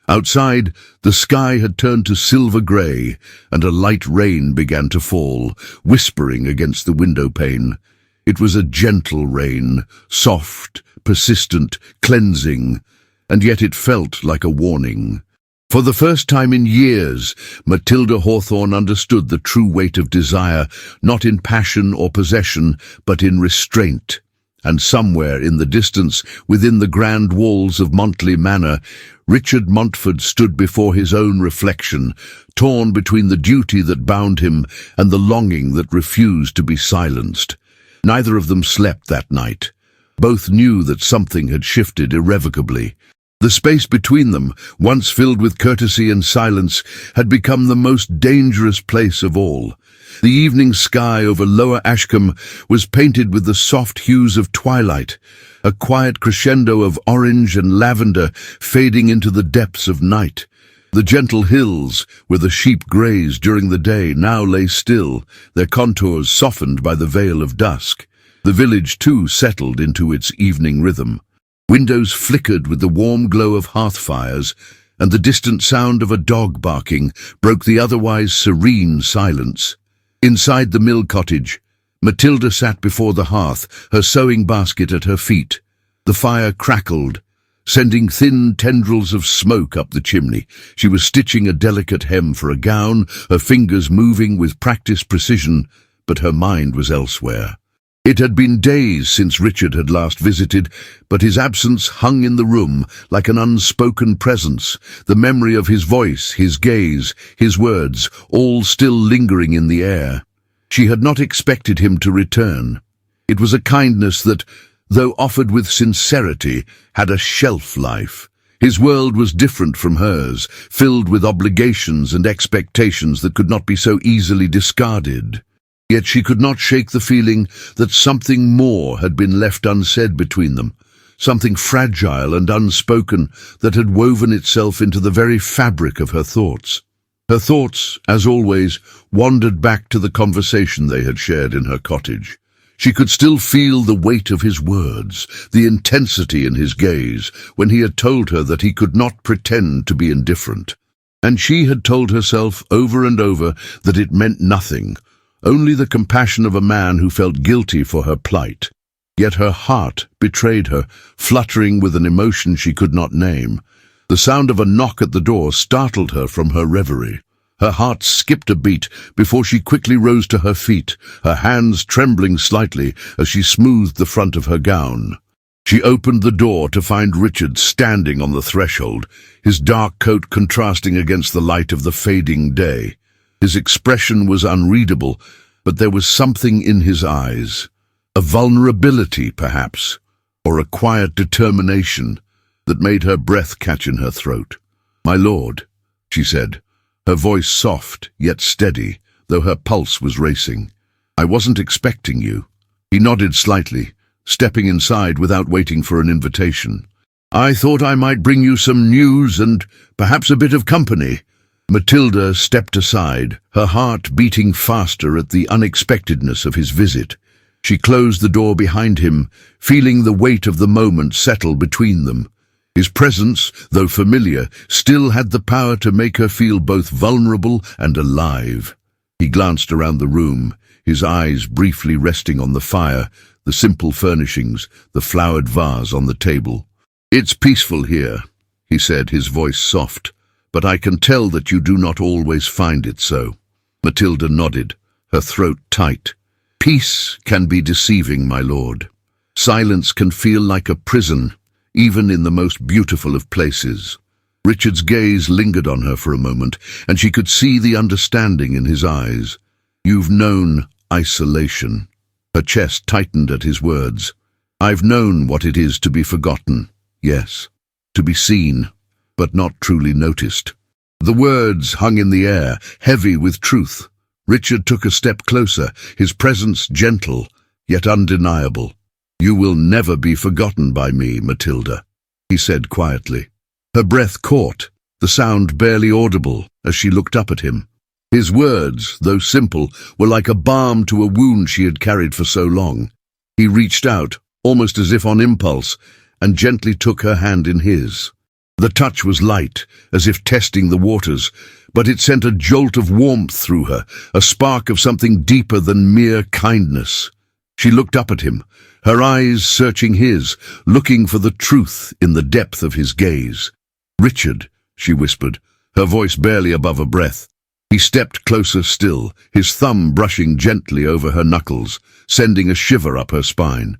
Outside, the sky had turned to silver grey, and a light rain began to fall, whispering against the window pane. It was a gentle rain, soft, persistent, cleansing, and yet it felt like a warning. For the first time in years, Matilda Hawthorne understood the true weight of desire, not in passion or possession, but in restraint. and somewhere in the distance, within the grand walls of Montley Manor, Richard Montford stood before his own reflection, torn between the duty that bound him and the longing that refused to be silenced. Neither of them slept that night. Both knew that something had shifted irrevocably. The space between them, once filled with courtesy and silence, had become the most dangerous place of all. The evening sky over Lower Ashcombe was painted with the soft hues of twilight, a quiet crescendo of orange and lavender fading into the depths of night. The gentle hills, where the sheep grazed during the day, now lay still, their contours softened by the veil of dusk. The village, too, settled into its evening rhythm. Windows flickered with the warm glow of hearth fires, and the distant sound of a dog barking broke the otherwise serene silence. Inside the mill cottage, Matilda sat before the hearth, her sewing basket at her feet. The fire crackled, sending thin tendrils of smoke up the chimney. She was stitching a delicate hem for a gown, her fingers moving with practiced precision, but her mind was elsewhere. It had been days since Richard had last visited, but his absence hung in the room like an unspoken presence, the memory of his voice, his gaze, his words, all still lingering in the air. She had not expected him to return. It was a kindness that, though offered with sincerity, had a shelf life. His world was different from hers, filled with obligations and expectations that could not be so easily discarded. Yet she could not shake the feeling that something more had been left unsaid between them, something fragile and unspoken that had woven itself into the very fabric of her thoughts. Her thoughts, as always, wandered back to the conversation they had shared in her cottage. She could still feel the weight of his words, the intensity in his gaze, when he had told her that he could not pretend to be indifferent. And she had told herself over and over that it meant nothing, only the compassion of a man who felt guilty for her plight. Yet her heart betrayed her, fluttering with an emotion she could not name. The sound of a knock at the door startled her from her reverie. Her heart skipped a beat before she quickly rose to her feet, her hands trembling slightly as she smoothed the front of her gown. She opened the door to find Richard standing on the threshold, his dark coat contrasting against the light of the fading day. His expression was unreadable, but there was something in his eyes, a vulnerability perhaps, or a quiet determination that made her breath catch in her throat. "My lord," she said, her voice soft yet steady, though her pulse was racing. "I wasn't expecting you." He nodded slightly, stepping inside without waiting for an invitation. "I thought I might bring you some news and perhaps a bit of company." Matilda stepped aside, her heart beating faster at the unexpectedness of his visit. She closed the door behind him, feeling the weight of the moment settle between them. His presence, though familiar, still had the power to make her feel both vulnerable and alive. He glanced around the room, his eyes briefly resting on the fire, the simple furnishings, the flowered vase on the table. "It's peaceful here," he said, his voice soft, "but I can tell that you do not always find it so." Matilda nodded, her throat tight. "Peace can be deceiving, my lord. Silence can feel like a prison, even in the most beautiful of places." Richard's gaze lingered on her for a moment, and she could see the understanding in his eyes. "You've known isolation." Her chest tightened at his words. "I've known what it is to be forgotten, yes, to be seen, but not truly noticed." The words hung in the air, heavy with truth. Richard took a step closer, his presence gentle, yet undeniable. "You will never be forgotten by me, Matilda," he said quietly. Her breath caught, the sound barely audible, as she looked up at him. His words, though simple, were like a balm to a wound she had carried for so long. He reached out, almost as if on impulse, and gently took her hand in his. The touch was light, as if testing the waters, but it sent a jolt of warmth through her, a spark of something deeper than mere kindness. She looked up at him, her eyes searching his, looking for the truth in the depth of his gaze. "Richard," she whispered, her voice barely above a breath. He stepped closer still, his thumb brushing gently over her knuckles, sending a shiver up her spine.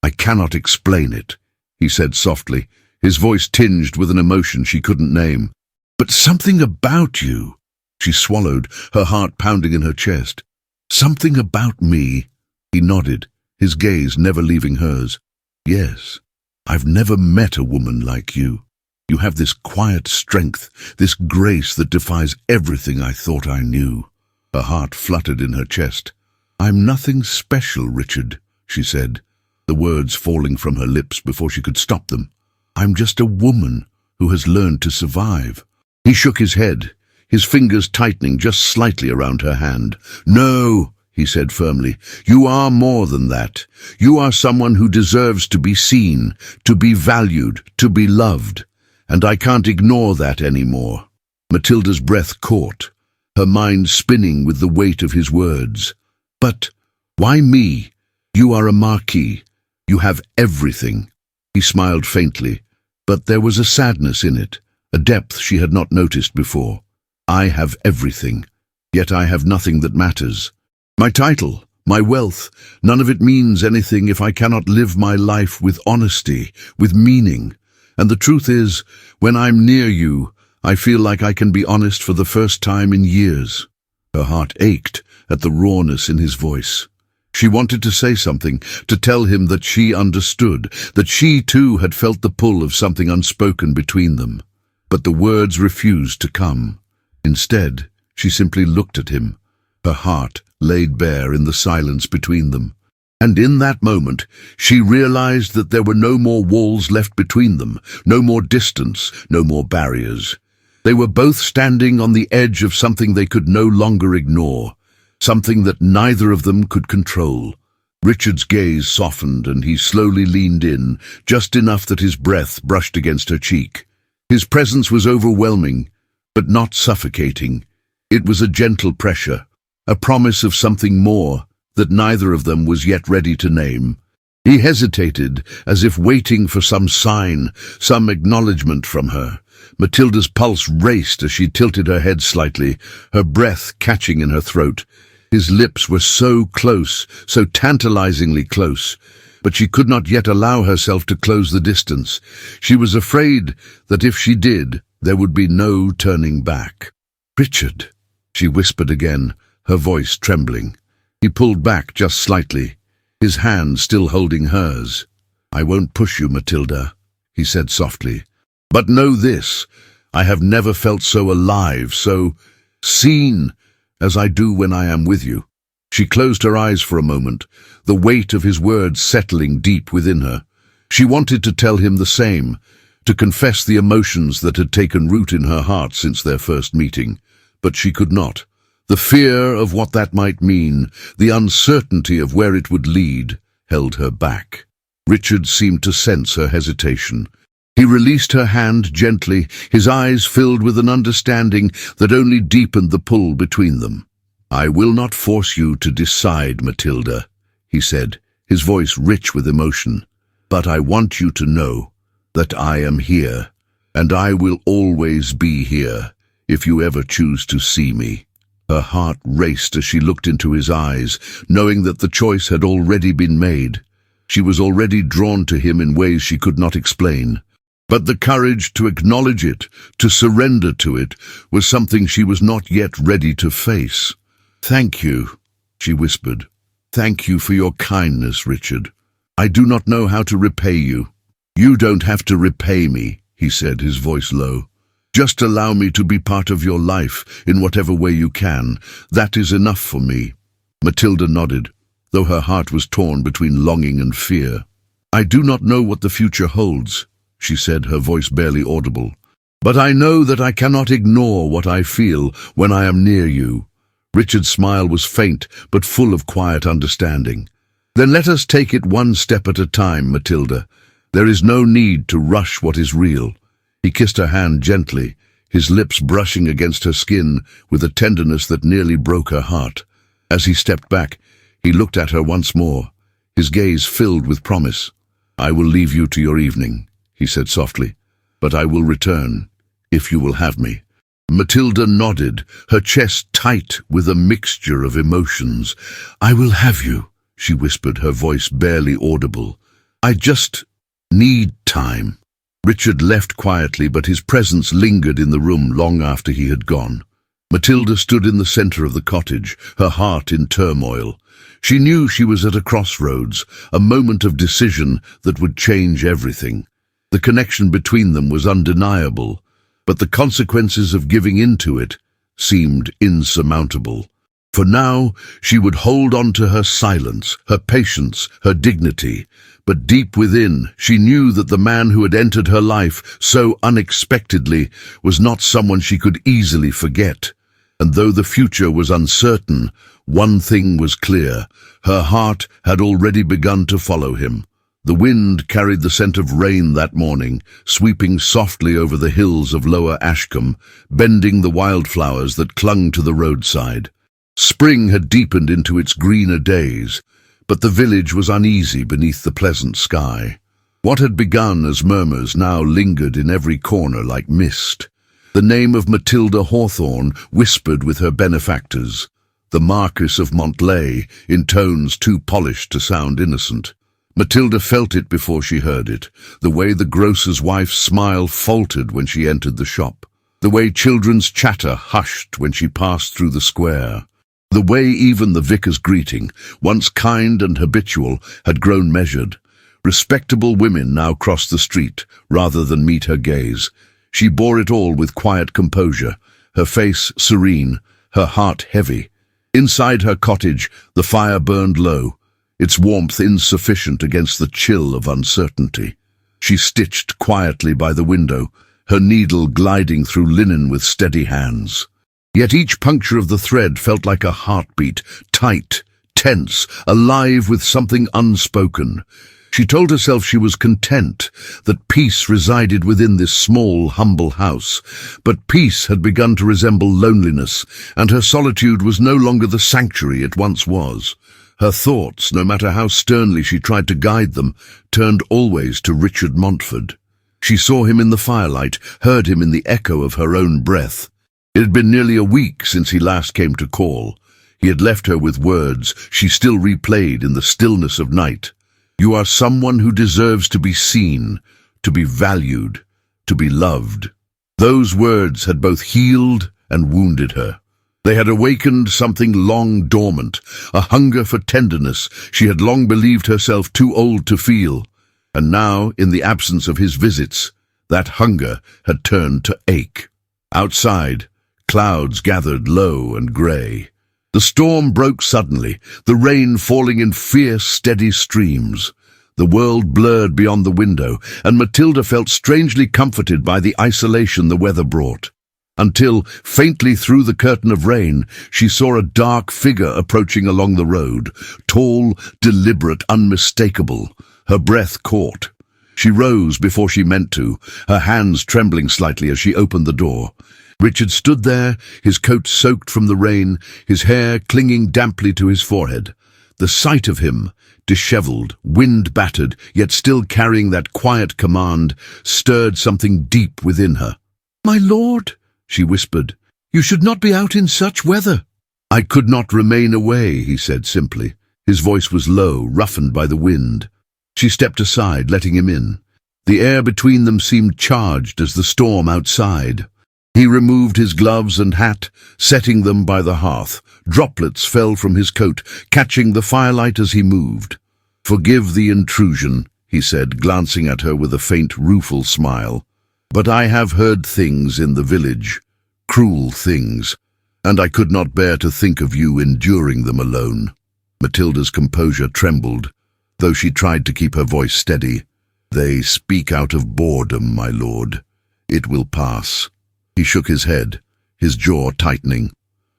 "I cannot explain it," he said softly, his voice tinged with an emotion she couldn't name. "But something about you." She swallowed, her heart pounding in her chest. "Something about me." He nodded, his gaze never leaving hers. "Yes, I've never met a woman like you. You have this quiet strength, this grace that defies everything I thought I knew." Her heart fluttered in her chest. "I'm nothing special, Richard," she said, the words falling from her lips before she could stop them. "I'm just a woman who has learned to survive." He shook his head, his fingers tightening just slightly around her hand. "No," he said firmly, "you are more than that. You are someone who deserves to be seen, to be valued, to be loved. And I can't ignore that anymore." Matilda's breath caught, her mind spinning with the weight of his words. "But why me? You are a Marquis. You have everything." He smiled faintly, but there was a sadness in it, a depth she had not noticed before. "I have everything, yet I have nothing that matters. My title, my wealth, none of it means anything if I cannot live my life with honesty, with meaning. And the truth is, when I'm near you, I feel like I can be honest for the first time in years." Her heart ached at the rawness in his voice. She wanted to say something, to tell him that she understood, that she too had felt the pull of something unspoken between them. But the words refused to come. Instead, she simply looked at him, her heart laid bare in the silence between them. And in that moment, she realized that there were no more walls left between them, no more distance, no more barriers. They were both standing on the edge of something they could no longer ignore, something that neither of them could control. Richard's gaze softened and he slowly leaned in, just enough that his breath brushed against her cheek. His presence was overwhelming, but not suffocating. It was a gentle pressure, a promise of something more that neither of them was yet ready to name. He hesitated, as if waiting for some sign, some acknowledgement from her. Matilda's pulse raced as she tilted her head slightly, her breath catching in her throat. His lips were so close, so tantalizingly close, but she could not yet allow herself to close the distance. She was afraid that if she did, there would be no turning back. "Richard," she whispered again, her voice trembling. He pulled back just slightly, his hand still holding hers. "I won't push you, Matilda," he said softly. "But know this, I have never felt so alive, so seen as I do when I am with you." She closed her eyes for a moment, the weight of his words settling deep within her. She wanted to tell him the same, to confess the emotions that had taken root in her heart since their first meeting, but she could not. The fear of what that might mean, the uncertainty of where it would lead, held her back. Richard seemed to sense her hesitation. He released her hand gently, his eyes filled with an understanding that only deepened the pull between them. "I will not force you to decide, Matilda," he said, his voice rich with emotion. "But I want you to know that I am here, and I will always be here if you ever choose to see me." Her heart raced as she looked into his eyes, knowing that the choice had already been made. She was already drawn to him in ways she could not explain. But the courage to acknowledge it, to surrender to it, was something she was not yet ready to face. "Thank you," she whispered. "Thank you for your kindness, Richard. I do not know how to repay you." "You don't have to repay me," he said, his voice low. "Just allow me to be part of your life in whatever way you can. That is enough for me." Matilda nodded, though her heart was torn between longing and fear. "I do not know what the future holds," she said, her voice barely audible. "But I know that I cannot ignore what I feel when I am near you." Richard's smile was faint, but full of quiet understanding. "Then let us take it one step at a time, Matilda. There is no need to rush what is real." He kissed her hand gently, his lips brushing against her skin with a tenderness that nearly broke her heart. As he stepped back, he looked at her once more, his gaze filled with promise. "I will leave you to your evening," he said softly, "but I will return, if you will have me." Matilda nodded, her chest tight with a mixture of emotions. "I will have you," she whispered, her voice barely audible. I just need time. Richard left quietly, but his presence lingered in the room long after he had gone. Matilda stood in the centre of the cottage, her heart in turmoil. She knew she was at a crossroads, a moment of decision that would change everything. The connection between them was undeniable, but the consequences of giving in to it seemed insurmountable. For now, she would hold on to her silence, her patience, her dignity. But deep within, she knew that the man who had entered her life so unexpectedly was not someone she could easily forget. And though the future was uncertain, one thing was clear: her heart had already begun to follow him. The wind carried the scent of rain that morning, sweeping softly over the hills of Lower Ashcombe, bending the wildflowers that clung to the roadside. Spring had deepened into its greener days, but the village was uneasy beneath the pleasant sky. What had begun as murmurs now lingered in every corner like mist. The name of Matilda Hawthorne whispered with her benefactors, the Marquis of Montlay, in tones too polished to sound innocent. Matilda felt it before she heard it, the way the grocer's wife's smile faltered when she entered the shop, the way children's chatter hushed when she passed through the square, the way even the vicar's greeting, once kind and habitual, had grown measured. Respectable women now crossed the street, rather than meet her gaze. She bore it all with quiet composure, her face serene, her heart heavy. Inside her cottage, the fire burned low, its warmth insufficient against the chill of uncertainty. She stitched quietly by the window, her needle gliding through linen with steady hands. Yet each puncture of the thread felt like a heartbeat, tight, tense, alive with something unspoken. She told herself she was content, that peace resided within this small, humble house. But peace had begun to resemble loneliness, and her solitude was no longer the sanctuary it once was. Her thoughts, no matter how sternly she tried to guide them, turned always to Richard Montford. She saw him in the firelight, heard him in the echo of her own breath. It had been nearly a week since he last came to call. He had left her with words she still replayed in the stillness of night. "You are someone who deserves to be seen, to be valued, to be loved." Those words had both healed and wounded her. They had awakened something long dormant, a hunger for tenderness she had long believed herself too old to feel. And now, in the absence of his visits, that hunger had turned to ache. Outside, clouds gathered low and grey. The storm broke suddenly, the rain falling in fierce, steady streams. The world blurred beyond the window, and Matilda felt strangely comforted by the isolation the weather brought. Until, faintly through the curtain of rain, she saw a dark figure approaching along the road, tall, deliberate, unmistakable. Her breath caught. She rose before she meant to, her hands trembling slightly as she opened the door. Richard stood there, his coat soaked from the rain, his hair clinging damply to his forehead. The sight of him, dishevelled, wind-battered, yet still carrying that quiet command, stirred something deep within her. "My lord," she whispered, "you should not be out in such weather." "I could not remain away," he said simply. His voice was low, roughened by the wind. She stepped aside, letting him in. The air between them seemed charged as the storm outside. He removed his gloves and hat, setting them by the hearth. Droplets fell from his coat, catching the firelight as he moved. "Forgive the intrusion," he said, glancing at her with a faint, rueful smile. "But I have heard things in the village, cruel things, and I could not bear to think of you enduring them alone." Matilda's composure trembled, though she tried to keep her voice steady. "They speak out of boredom, my lord. It will pass." He shook his head, his jaw tightening.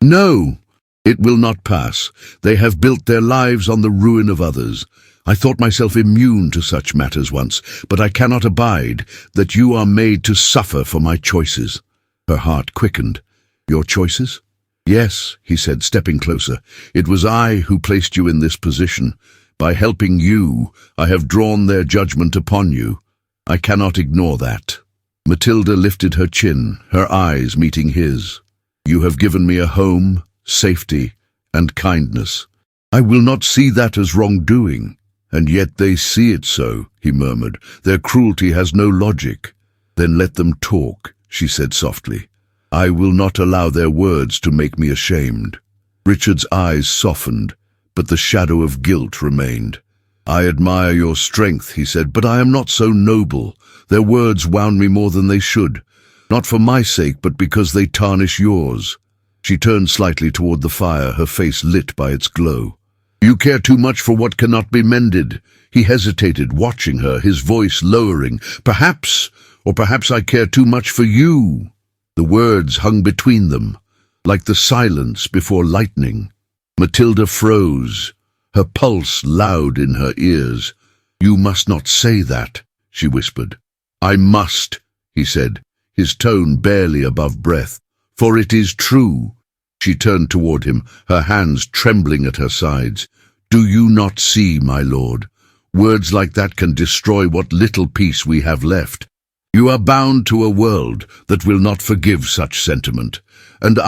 "No, it will not pass. They have built their lives on the ruin of others. I thought myself immune to such matters once, but I cannot abide that you are made to suffer for my choices." Her heart quickened. "Your choices?" "Yes," he said, stepping closer. "It was I who placed you in this position. By helping you, I have drawn their judgment upon you. I cannot ignore that." Matilda lifted her chin, her eyes meeting his. "You have given me a home, safety, and kindness. I will not see that as wrongdoing. "And yet they see it so," he murmured. "Their cruelty has no logic." "Then let them talk," she said softly. "I will not allow their words to make me ashamed." Richard's eyes softened, but the shadow of guilt remained. "I admire your strength," he said, "but I am not so noble. Their words wound me more than they should, not for my sake, but because they tarnish yours." She turned slightly toward the fire, her face lit by its glow. "You care too much for what cannot be mended." He hesitated, watching her, his voice lowering. Perhaps I care too much for you." The words hung between them, like the silence before lightning. Matilda froze, her pulse loud in her ears. "You must not say that," she whispered. "I must," he said, his tone barely above breath, "for it is true." She turned toward him, her hands trembling at her sides. "Do you not see, my lord? Words like that can destroy what little peace we have left. You are bound to a world that will not forgive such sentiment. And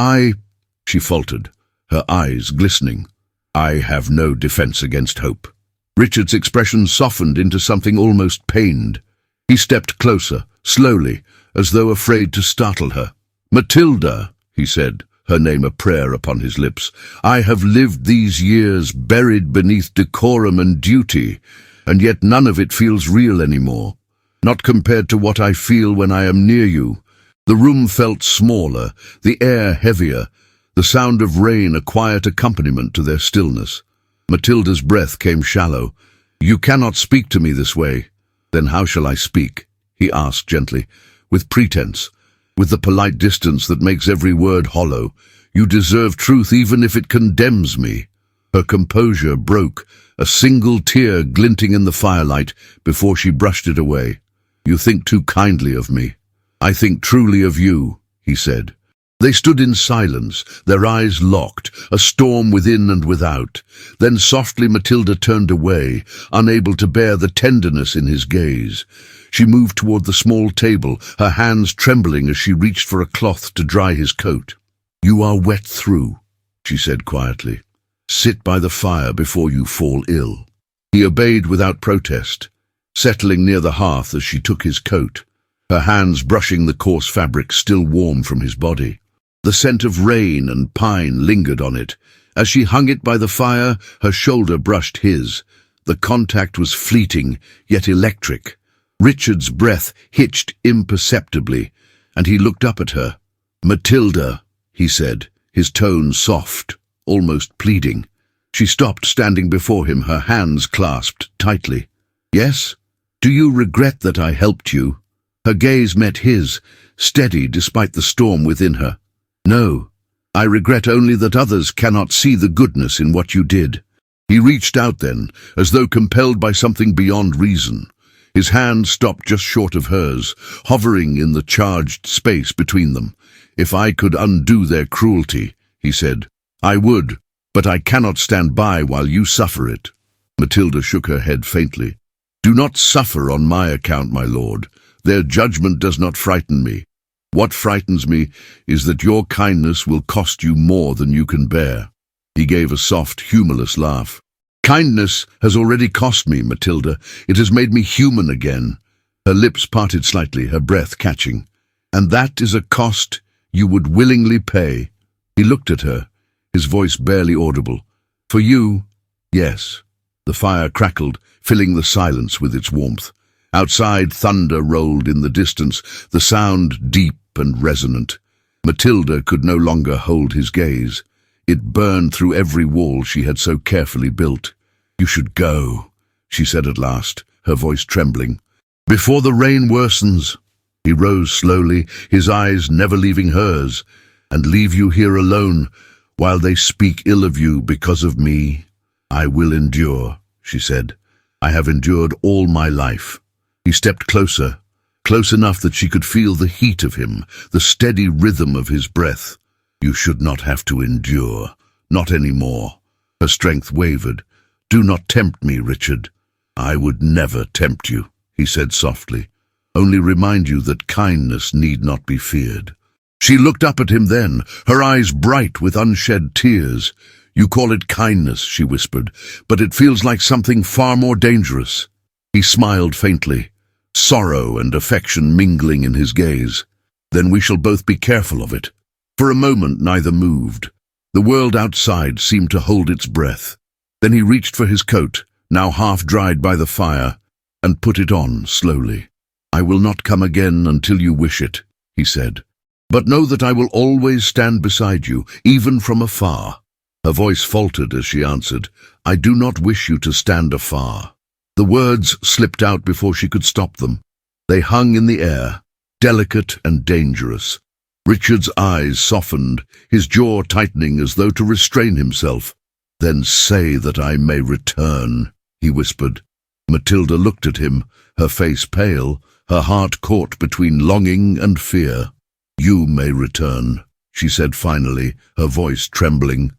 she faltered, her eyes glistening. "I have no defense against hope." Richard's expression softened into something almost pained. He stepped closer, slowly, as though afraid to startle her. "Matilda," he said, her name a prayer upon his lips, "I have lived these years buried beneath decorum and duty, and yet none of it feels real anymore. Not compared to what I feel when I am near you." The room felt smaller, the air heavier, the sound of rain a quiet accompaniment to their stillness. Matilda's breath came shallow. "You cannot speak to me this way." "Then how shall I speak?" he asked gently, with pretense, with the polite distance that makes every word hollow. "You deserve truth even if it condemns me." Her composure broke, a single tear glinting in the firelight before she brushed it away. "You think too kindly of me." "I think truly of you," he said. They stood in silence, their eyes locked, a storm within and without. Then softly Matilda turned away, unable to bear the tenderness in his gaze. She moved toward the small table, her hands trembling as she reached for a cloth to dry his coat. "You are wet through," she said quietly. "Sit by the fire before you fall ill." He obeyed without protest, settling near the hearth as she took his coat, her hands brushing the coarse fabric still warm from his body. The scent of rain and pine lingered on it. As she hung it by the fire, her shoulder brushed his. The contact was fleeting, yet electric. Richard's breath hitched imperceptibly, and he looked up at her. "Matilda," he said, his tone soft, almost pleading. She stopped, standing before him, her hands clasped tightly. "Yes? Do you regret that I helped you?" Her gaze met his, steady despite the storm within her. "No, I regret only that others cannot see the goodness in what you did." He reached out then, as though compelled by something beyond reason. His hand stopped just short of hers, hovering in the charged space between them. "If I could undo their cruelty," he said, "I would, but I cannot stand by while you suffer it." Matilda shook her head faintly. "Do not suffer on my account, my lord. Their judgment does not frighten me. What frightens me is that your kindness will cost you more than you can bear." He gave a soft, humorless laugh. "Kindness has already cost me, Matilda. It has made me human again." Her lips parted slightly, her breath catching. "And that is a cost you would willingly pay." He looked at her, his voice barely audible. "For you, yes." The fire crackled, filling the silence with its warmth. Outside, thunder rolled in the distance, the sound deep and resonant. Matilda could no longer hold his gaze. It burned through every wall she had so carefully built. "You should go," she said at last, her voice trembling. "Before the rain worsens." He rose slowly, his eyes never leaving hers. "And leave you here alone, while they speak ill of you because of me." "I will endure," she said. "I have endured all my life." He stepped closer, close enough that she could feel the heat of him, the steady rhythm of his breath. "You should not have to endure, not anymore." Her strength wavered. "Do not tempt me, Richard." "I would never tempt you," he said softly. "Only remind you that kindness need not be feared." She looked up at him then, her eyes bright with unshed tears. You call it kindness, she whispered, but it feels like something far more dangerous. He smiled faintly, sorrow and affection mingling in his gaze. Then we shall both be careful of it. For a moment neither moved. The world outside seemed to hold its breath. Then he reached for his coat, now half dried by the fire, and put it on slowly. I will not come again until you wish it, he said. But know that I will always stand beside you, even from afar. Her voice faltered as she answered, I do not wish you to stand afar. The words slipped out before she could stop them. They hung in the air, delicate and dangerous. Richard's eyes softened, his jaw tightening as though to restrain himself. Then say that I may return, he whispered. Matilda looked at him, her face pale, her heart caught between longing and fear. You may return, she said finally, her voice trembling.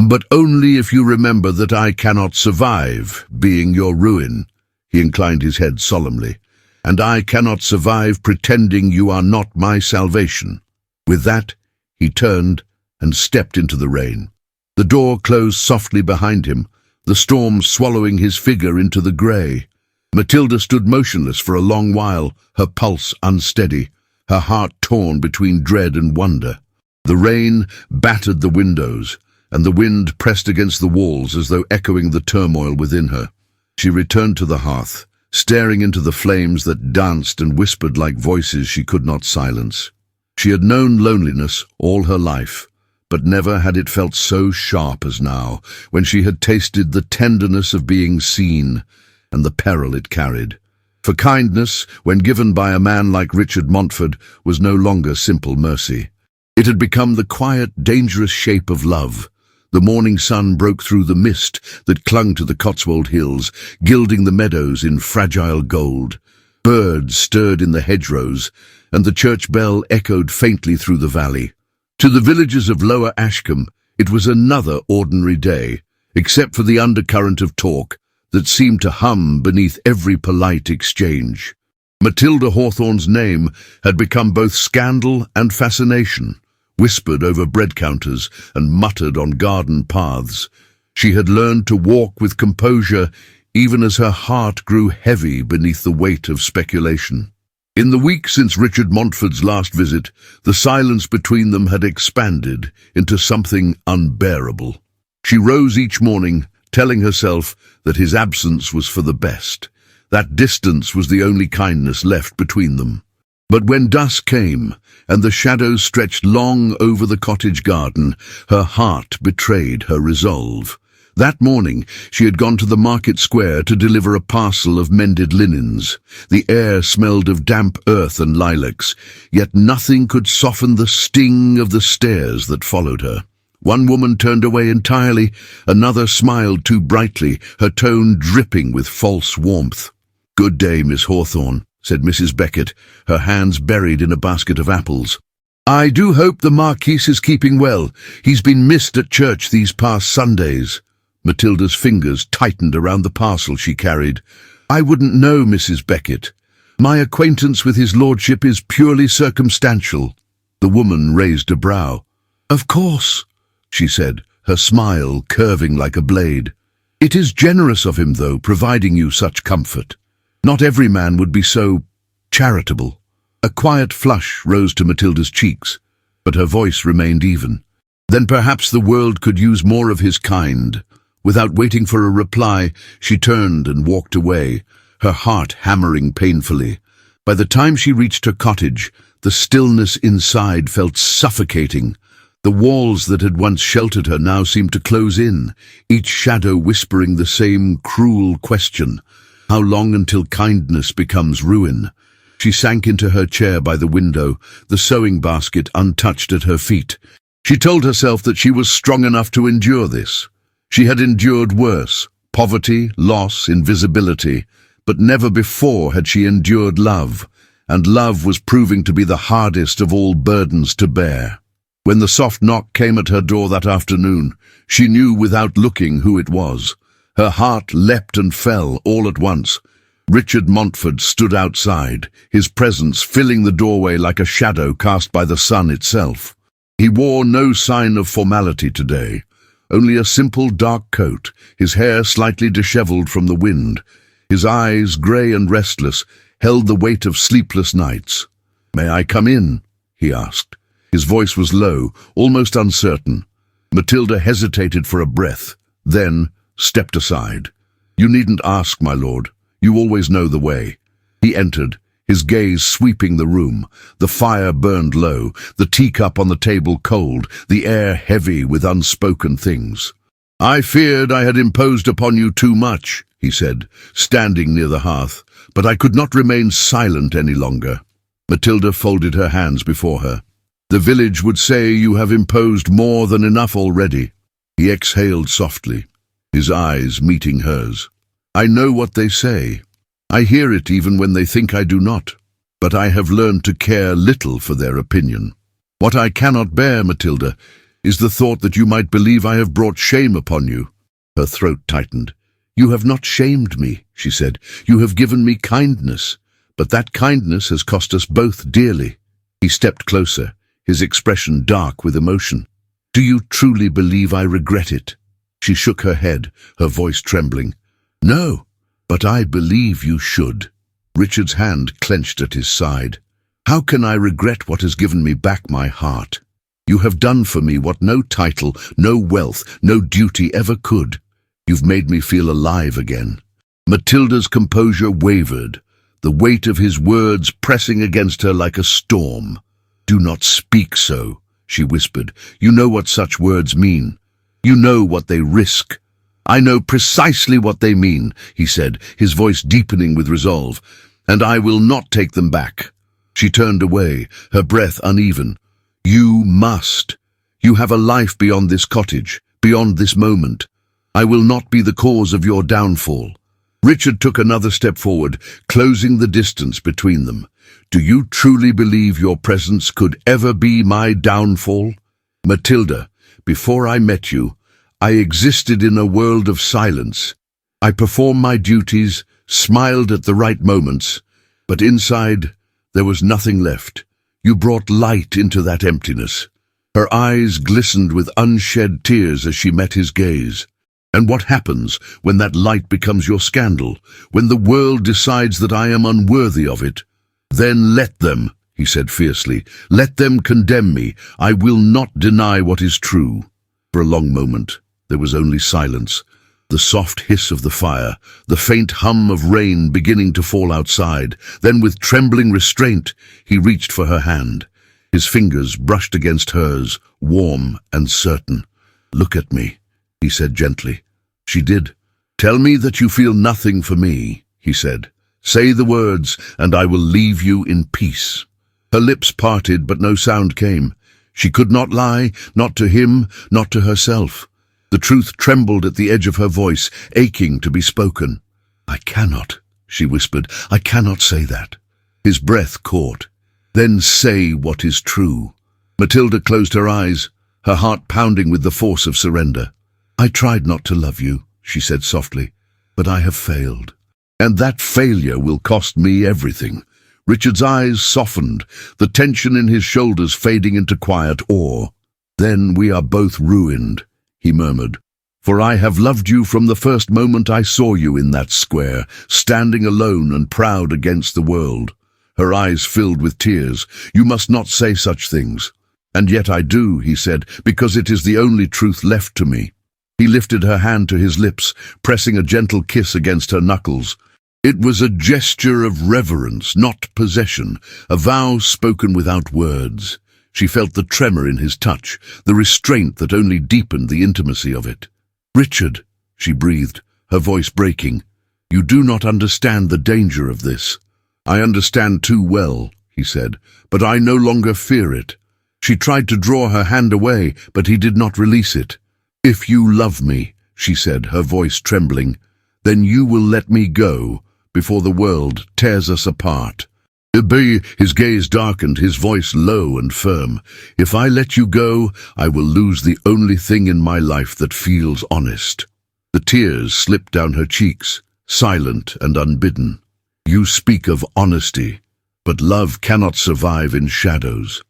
But only if you remember that I cannot survive, being your ruin. He inclined his head solemnly. And I cannot survive pretending you are not my salvation. With that, he turned and stepped into the rain. The door closed softly behind him, the storm swallowing his figure into the grey. Matilda stood motionless for a long while, her pulse unsteady, her heart torn between dread and wonder. The rain battered the windows, and the wind pressed against the walls as though echoing the turmoil within her. She returned to the hearth, staring into the flames that danced and whispered like voices she could not silence. She had known loneliness all her life, but never had it felt so sharp as now, when she had tasted the tenderness of being seen and the peril it carried. For kindness, when given by a man like Richard Montfort, was no longer simple mercy. It had become the quiet, dangerous shape of love. The morning sun broke through the mist that clung to the Cotswold hills, gilding the meadows in fragile gold. Birds stirred in the hedgerows, and the church bell echoed faintly through the valley. To the villagers of Lower Ashcombe, it was another ordinary day, except for the undercurrent of talk that seemed to hum beneath every polite exchange. Matilda Hawthorne's name had become both scandal and fascination, whispered over bread counters and muttered on garden paths. She had learned to walk with composure even as her heart grew heavy beneath the weight of speculation. In the week since Richard Montfort's last visit, the silence between them had expanded into something unbearable. She rose each morning, telling herself that his absence was for the best, that distance was the only kindness left between them. But when dusk came, and the shadows stretched long over the cottage garden, her heart betrayed her resolve. That morning she had gone to the market square to deliver a parcel of mended linens. The air smelled of damp earth and lilacs, yet nothing could soften the sting of the stares that followed her. One woman turned away entirely, another smiled too brightly, her tone dripping with false warmth. "Good day, Miss Hawthorne," said Mrs. Beckett, her hands buried in a basket of apples. "I do hope the Marquis is keeping well. He's been missed at church these past Sundays." Matilda's fingers tightened around the parcel she carried. "I wouldn't know, Mrs. Beckett. My acquaintance with his lordship is purely circumstantial." The woman raised a brow. "Of course," she said, her smile curving like a blade. "It is generous of him, though, providing you such comfort. Not every man would be so charitable." A quiet flush rose to Matilda's cheeks, but her voice remained even. "Then perhaps the world could use more of his kind." Without waiting for a reply, she turned and walked away, her heart hammering painfully. By the time she reached her cottage, the stillness inside felt suffocating. The walls that had once sheltered her now seemed to close in, each shadow whispering the same cruel question: how long until kindness becomes ruin? She sank into her chair by the window, the sewing basket untouched at her feet. She told herself that she was strong enough to endure this. She had endured worse: poverty, loss, invisibility, but never before had she endured love, and love was proving to be the hardest of all burdens to bear. When the soft knock came at her door that afternoon, she knew without looking who it was. Her heart leapt and fell all at once. Richard Montfort stood outside, his presence filling the doorway like a shadow cast by the sun itself. He wore no sign of formality today. only a simple dark coat, his hair slightly disheveled from the wind. His eyes, grey and restless, held the weight of sleepless nights. "May I come in?" he asked. His voice was low, almost uncertain. Matilda hesitated for a breath, then stepped aside. "You needn't ask, my lord. You always know the way." He entered, his gaze sweeping the room. The fire burned low, the teacup on the table cold, the air heavy with unspoken things. "I feared I had imposed upon you too much," he said, standing near the hearth, "but I could not remain silent any longer." Matilda folded her hands before her. "The village would say you have imposed more than enough already." He exhaled softly, his eyes meeting hers. "I know what they say. I hear it even when they think I do not. But I have learned to care little for their opinion. What I cannot bear, Matilda, is the thought that you might believe I have brought shame upon you." Her throat tightened. "You have not shamed me," she said. "You have given me kindness, but that kindness has cost us both dearly." He stepped closer, his expression dark with emotion. "Do you truly believe I regret it?" She shook her head, her voice trembling. "No, but I believe you should." Richard's hand clenched at his side. "How can I regret what has given me back my heart? You have done for me what no title, no wealth, no duty ever could. You've made me feel alive again." Matilda's composure wavered, the weight of his words pressing against her like a storm. "Do not speak so," she whispered. "You know what such words mean. You know what they risk." "I know precisely what they mean," he said, his voice deepening with resolve, "and I will not take them back." She turned away, her breath uneven. "You must. You have a life beyond this cottage, beyond this moment. I will not be the cause of your downfall." Richard took another step forward, closing the distance between them. "Do you truly believe your presence could ever be my downfall? Matilda, before I met you, I existed in a world of silence. I performed my duties, smiled at the right moments, but inside there was nothing left. You brought light into that emptiness." Her eyes glistened with unshed tears as she met his gaze. "And what happens when that light becomes your scandal, when the world decides that I am unworthy of it? Then let them," he said fiercely, "let them condemn me. I will not deny what is true." For a long moment, there was only silence, the soft hiss of the fire, the faint hum of rain beginning to fall outside. Then, with trembling restraint, he reached for her hand. His fingers brushed against hers, warm and certain. "Look at me," he said gently. She did. "Tell me that you feel nothing for me," he said. "Say the words, and I will leave you in peace." Her lips parted, but no sound came. She could not lie, not to him, not to herself. The truth trembled at the edge of her voice, aching to be spoken. "I cannot," she whispered. "I cannot say that." His breath caught. "Then say what is true." Matilda closed her eyes, her heart pounding with the force of surrender. "I tried not to love you," she said softly, "but I have failed. And that failure will cost me everything." Richard's eyes softened, the tension in his shoulders fading into quiet awe. "Then we are both ruined," he murmured. "For I have loved you from the first moment I saw you in that square, standing alone and proud against the world." Her eyes filled with tears. "You must not say such things." "And yet I do," he said, "because it is the only truth left to me." He lifted her hand to his lips, pressing a gentle kiss against her knuckles. It was a gesture of reverence, not possession, a vow spoken without words. She felt the tremor in his touch, the restraint that only deepened the intimacy of it. "Richard," she breathed, her voice breaking, "you do not understand the danger of this." "I understand too well," he said, "but I no longer fear it." She tried to draw her hand away, but he did not release it. "If you love me," she said, her voice trembling, "then you will let me go before the world tears us apart." His gaze darkened, his voice low and firm. "If I let you go, I will lose the only thing in my life that feels honest." The tears slipped down her cheeks, silent and unbidden. "You speak of honesty, but love cannot survive in shadows."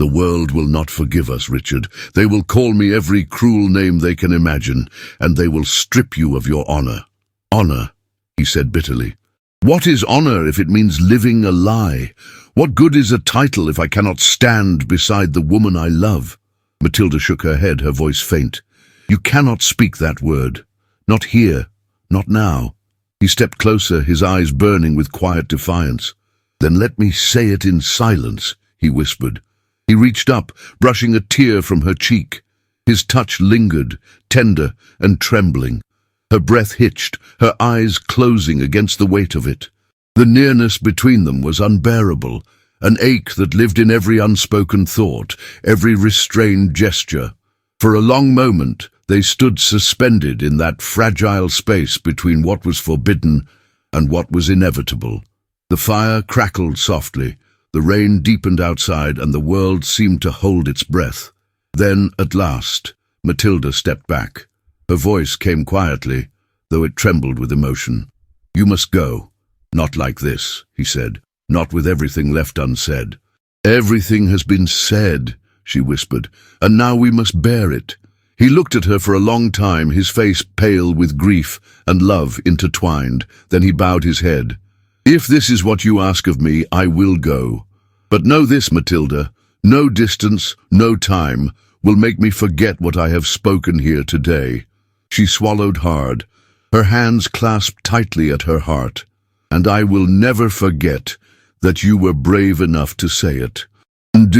The world will not forgive us, Richard. They will call me every cruel name they can imagine, and they will strip you of your honor. Honor, he said bitterly. What is honor if it means living a lie? What good is a title if I cannot stand beside the woman I love? Matilda shook her head, her voice faint. You cannot speak that word. Not here. Not now. He stepped closer, his eyes burning with quiet defiance. Then let me say it in silence, he whispered. He reached up, brushing a tear from her cheek. His touch lingered, tender and trembling. Her breath hitched, her eyes closing against the weight of it. The nearness between them was unbearable, an ache that lived in every unspoken thought, every restrained gesture. For a long moment, they stood suspended in that fragile space between what was forbidden and what was inevitable. The fire crackled softly, the rain deepened outside, and the world seemed to hold its breath. Then, at last, Matilda stepped back. Her voice came quietly, though it trembled with emotion. You must go. Not like this, he said, not with everything left unsaid. Everything has been said, she whispered, and now we must bear it. He looked at her for a long time, his face pale with grief and love intertwined. Then he bowed his head. If this is what you ask of me, I will go. But know this, Matilda, no distance, no time will make me forget what I have spoken here today. She swallowed hard, her hands clasped tightly at her heart. And I will never forget that you were brave enough to say it. And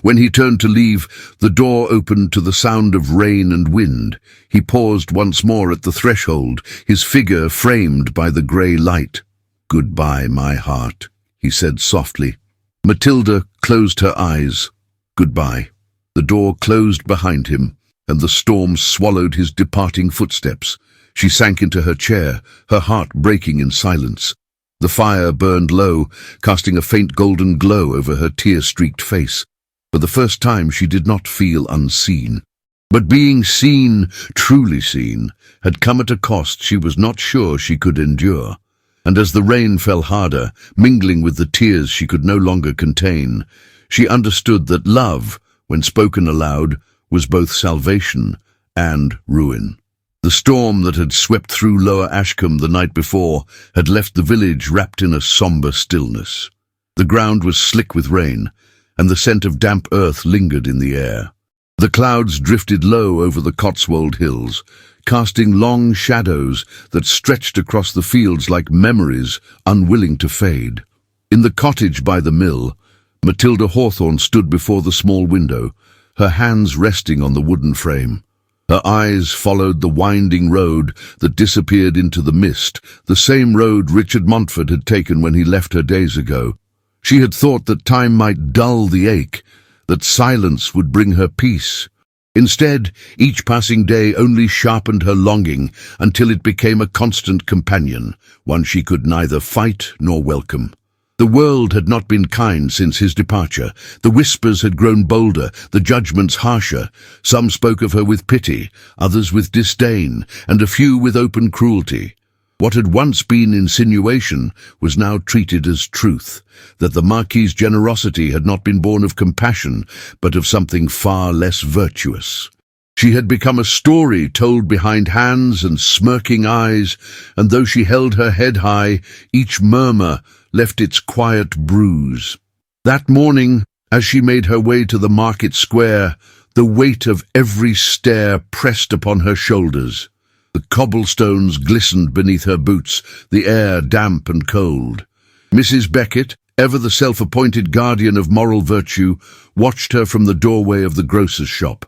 when he turned to leave, the door opened to the sound of rain and wind. He paused once more at the threshold, his figure framed by the grey light. Goodbye, my heart, he said softly. Matilda closed her eyes. Goodbye. The door closed behind him, and the storm swallowed his departing footsteps. She sank into her chair, her heart breaking in silence. The fire burned low, casting a faint golden glow over her tear-streaked face. For the first time she did not feel unseen. But being seen, truly seen, had come at a cost she was not sure she could endure. And as the rain fell harder, mingling with the tears she could no longer contain, she understood that love, when spoken aloud, was both salvation and ruin. The storm that had swept through Lower Ashcombe the night before had left the village wrapped in a sombre stillness. The ground was slick with rain, and the scent of damp earth lingered in the air. The clouds drifted low over the Cotswold hills, casting long shadows that stretched across the fields like memories unwilling to fade. In the cottage by the mill, Matilda Hawthorne stood before the small window, her hands resting on the wooden frame. Her eyes followed the winding road that disappeared into the mist, the same road Richard Montfort had taken when he left her days ago. She had thought that time might dull the ache, that silence would bring her peace. Instead, each passing day only sharpened her longing until it became a constant companion, one she could neither fight nor welcome. The world had not been kind since his departure. The whispers had grown bolder, the judgments harsher. Some spoke of her with pity, others with disdain, and a few with open cruelty. What had once been insinuation was now treated as truth, that the Marquis's generosity had not been born of compassion, but of something far less virtuous. She had become a story told behind hands and smirking eyes, and though she held her head high, each murmur left its quiet bruise. That morning, as she made her way to the market square, the weight of every stair pressed upon her shoulders. The cobblestones glistened beneath her boots, the air damp and cold. Mrs. Beckett, ever the self-appointed guardian of moral virtue, watched her from the doorway of the grocer's shop.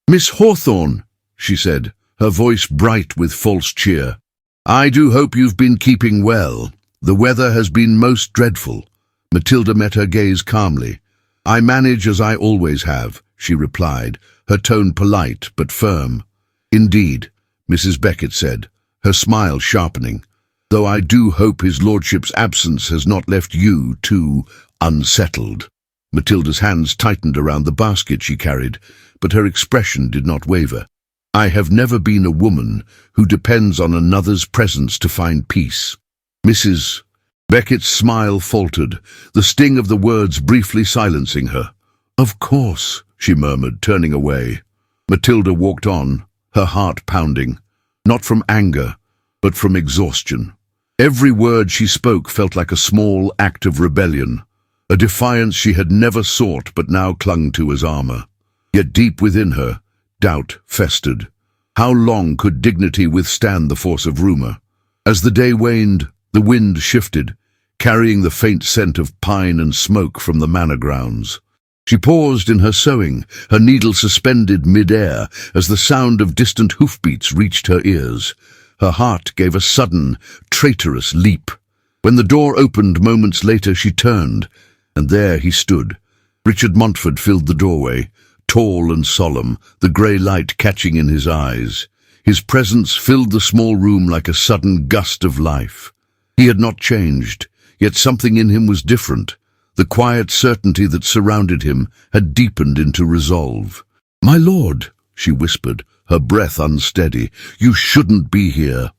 "Miss Hawthorne," she said, her voice bright with false cheer. "I do hope you've been keeping well. The weather has been most dreadful." Matilda met her gaze calmly. "I manage as I always have," she replied, her tone polite but firm. "Indeed," Mrs. Beckett said, her smile sharpening, "though I do hope his lordship's absence has not left you too unsettled." Matilda's hands tightened around the basket she carried, but her expression did not waver. "I have never been a woman who depends on another's presence to find peace." Mrs. Beckett's smile faltered, the sting of the words briefly silencing her. Of course, she murmured, turning away. Matilda walked on, her heart pounding, not from anger, but from exhaustion. Every word she spoke felt like a small act of rebellion, a defiance she had never sought but now clung to as armor. Yet deep within her, doubt festered. How long could dignity withstand the force of rumor? As the day waned, the wind shifted, carrying the faint scent of pine and smoke from the manor grounds. She paused in her sewing, her needle suspended mid-air as the sound of distant hoofbeats reached her ears. Her heart gave a sudden, traitorous leap. When the door opened moments later, she turned, and there he stood. Richard Montfort filled the doorway, tall and solemn, the grey light catching in his eyes. His presence filled the small room like a sudden gust of life. He had not changed, yet something in him was different. The quiet certainty that surrounded him had deepened into resolve. "My lord," she whispered, her breath unsteady, "you shouldn't be here."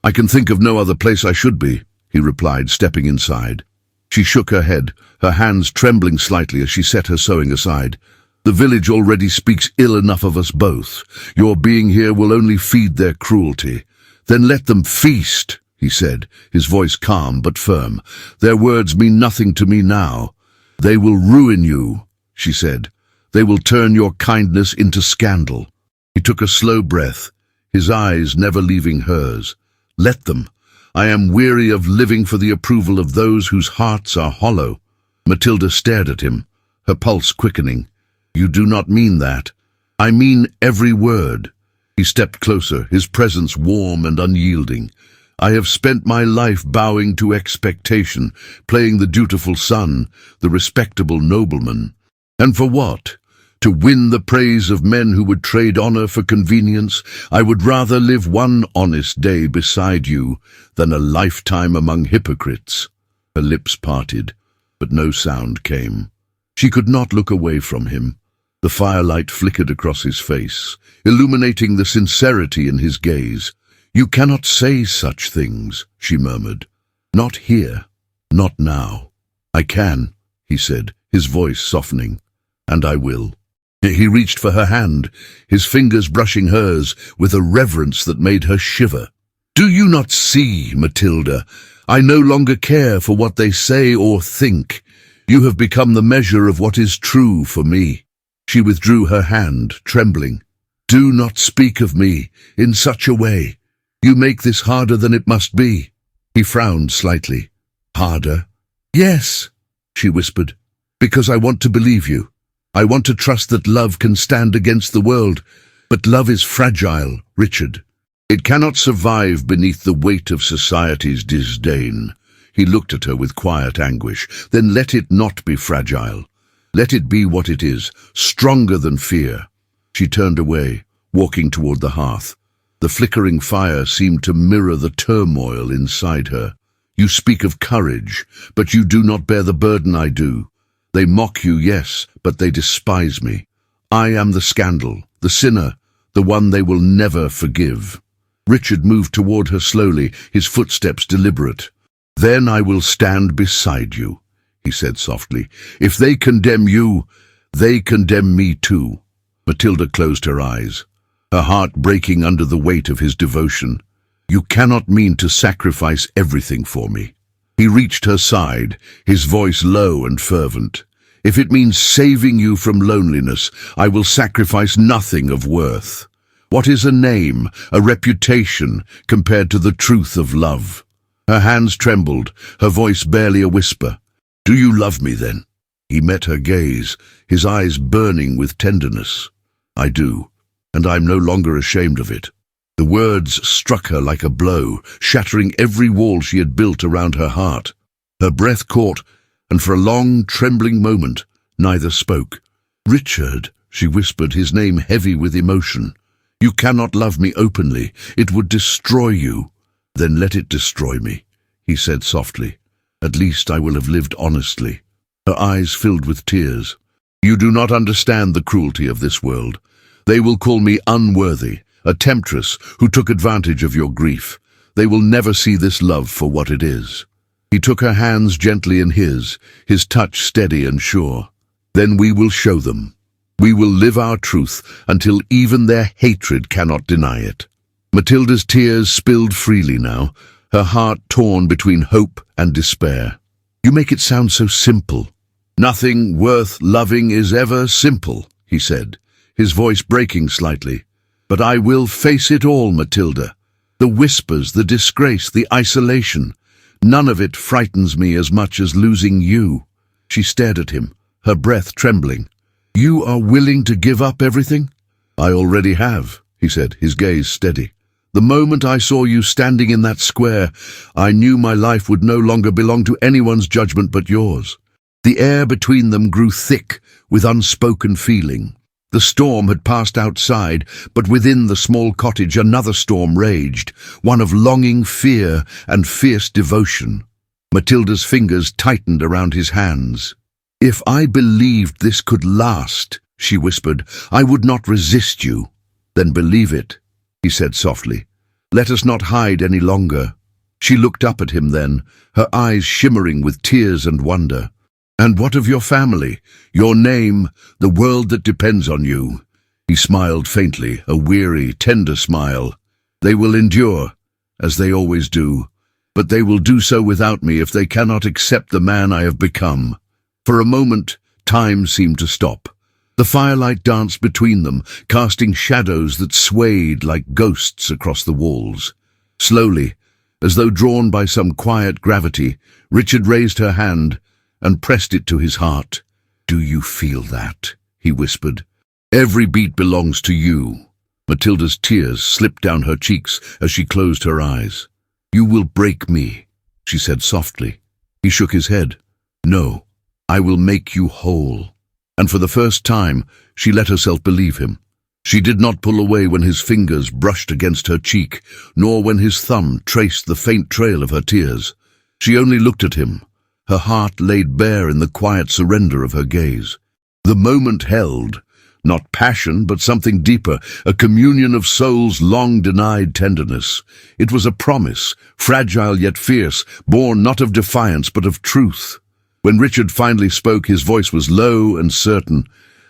"I can think of no other place I should be," he replied, stepping inside. She shook her head, her hands trembling slightly as she set her sewing aside. "The village already speaks ill enough of us both. Your being here will only feed their cruelty." "Then let them feast," he said, his voice calm but firm. "Their words mean nothing to me now." "They will ruin you," she said. "They will turn your kindness into scandal." He took a slow breath, his eyes never leaving hers. "Let them. I am weary of living for the approval of those whose hearts are hollow." Matilda stared at him, her pulse quickening. "You do not mean that." "I mean every word." He stepped closer, his presence warm and unyielding. "I have spent my life bowing to expectation, playing the dutiful son, the respectable nobleman. And for what? To win the praise of men who would trade honor for convenience? I would rather live one honest day beside you than a lifetime among hypocrites." Her lips parted, but no sound came. She could not look away from him. The firelight flickered across his face, illuminating the sincerity in his gaze. "You cannot say such things," she murmured. "Not here, not now." "I can," he said, his voice softening. "And I will." He reached for her hand, his fingers brushing hers with a reverence that made her shiver. "Do you not see, Matilda? I no longer care for what they say or think. You have become the measure of what is true for me." She withdrew her hand, trembling. "Do not speak of me in such a way. You make this harder than it must be." He frowned slightly. "Harder?" "Yes," she whispered, "because I want to believe you. I want to trust that love can stand against the world. But love is fragile, Richard. It cannot survive beneath the weight of society's disdain." He looked at her with quiet anguish. "Then let it not be fragile. Let it be what it is, stronger than fear." She turned away, walking toward the hearth. The flickering fire seemed to mirror the turmoil inside her. "You speak of courage, but you do not bear the burden I do. They mock you, yes, but they despise me. I am the scandal, the sinner, the one they will never forgive." Richard moved toward her slowly, his footsteps deliberate. "Then I will stand beside you," he said softly. "If they condemn you, they condemn me too." Matilda closed her eyes, her heart breaking under the weight of his devotion. "You cannot mean to sacrifice everything for me." He reached her side, his voice low and fervent. "If it means saving you from loneliness, I will sacrifice nothing of worth. What is a name, a reputation, compared to the truth of love?" Her hands trembled, her voice barely a whisper. "Do you love me then?" He met her gaze, his eyes burning with tenderness. "I do, and I'm no longer ashamed of it." The words struck her like a blow, shattering every wall she had built around her heart. Her breath caught, and for a long, trembling moment, neither spoke. "Richard," she whispered, his name heavy with emotion. "You cannot love me openly. It would destroy you." "Then let it destroy me," he said softly. "At least I will have lived honestly." Her eyes filled with tears. "You do not understand the cruelty of this world. They will call me unworthy, a temptress who took advantage of your grief. They will never see this love for what it is." He took her hands gently in his touch steady and sure. Then we will show them. We will live our truth until even their hatred cannot deny it. Matilda's tears spilled freely now, her heart torn between hope and despair. You make it sound so simple. Nothing worth loving is ever simple, he said, his voice breaking slightly. But I will face it all, Matilda. The whispers, the disgrace, the isolation. None of it frightens me as much as losing you. She stared at him, her breath trembling. You are willing to give up everything? I already have, he said, his gaze steady. The moment I saw you standing in that square, I knew my life would no longer belong to anyone's judgment but yours. The air between them grew thick with unspoken feeling. The storm had passed outside, but within the small cottage another storm raged, one of longing fear and fierce devotion. Matilda's fingers tightened around his hands. If I believed this could last, she whispered, I would not resist you. Then believe it, he said softly. Let us not hide any longer. She looked up at him then, her eyes shimmering with tears and wonder. And what of your family, your name, the world that depends on you? He smiled faintly, a weary, tender smile. They will endure, as they always do, but they will do so without me if they cannot accept the man I have become. For a moment, time seemed to stop. The firelight danced between them, casting shadows that swayed like ghosts across the walls. Slowly, as though drawn by some quiet gravity, Richard raised her hand and pressed it to his heart. Do you feel that? He whispered. Every beat belongs to you. Matilda's tears slipped down her cheeks as she closed her eyes. You will break me, she said softly. He shook his head. No, I will make you whole. And for the first time, she let herself believe him. She did not pull away when his fingers brushed against her cheek, nor when his thumb traced the faint trail of her tears. She only looked at him, her heart laid bare in the quiet surrender of her gaze. The moment held, not passion, but something deeper, a communion of souls' long-denied tenderness. It was a promise, fragile yet fierce, born not of defiance but of truth. When Richard finally spoke, his voice was low and certain.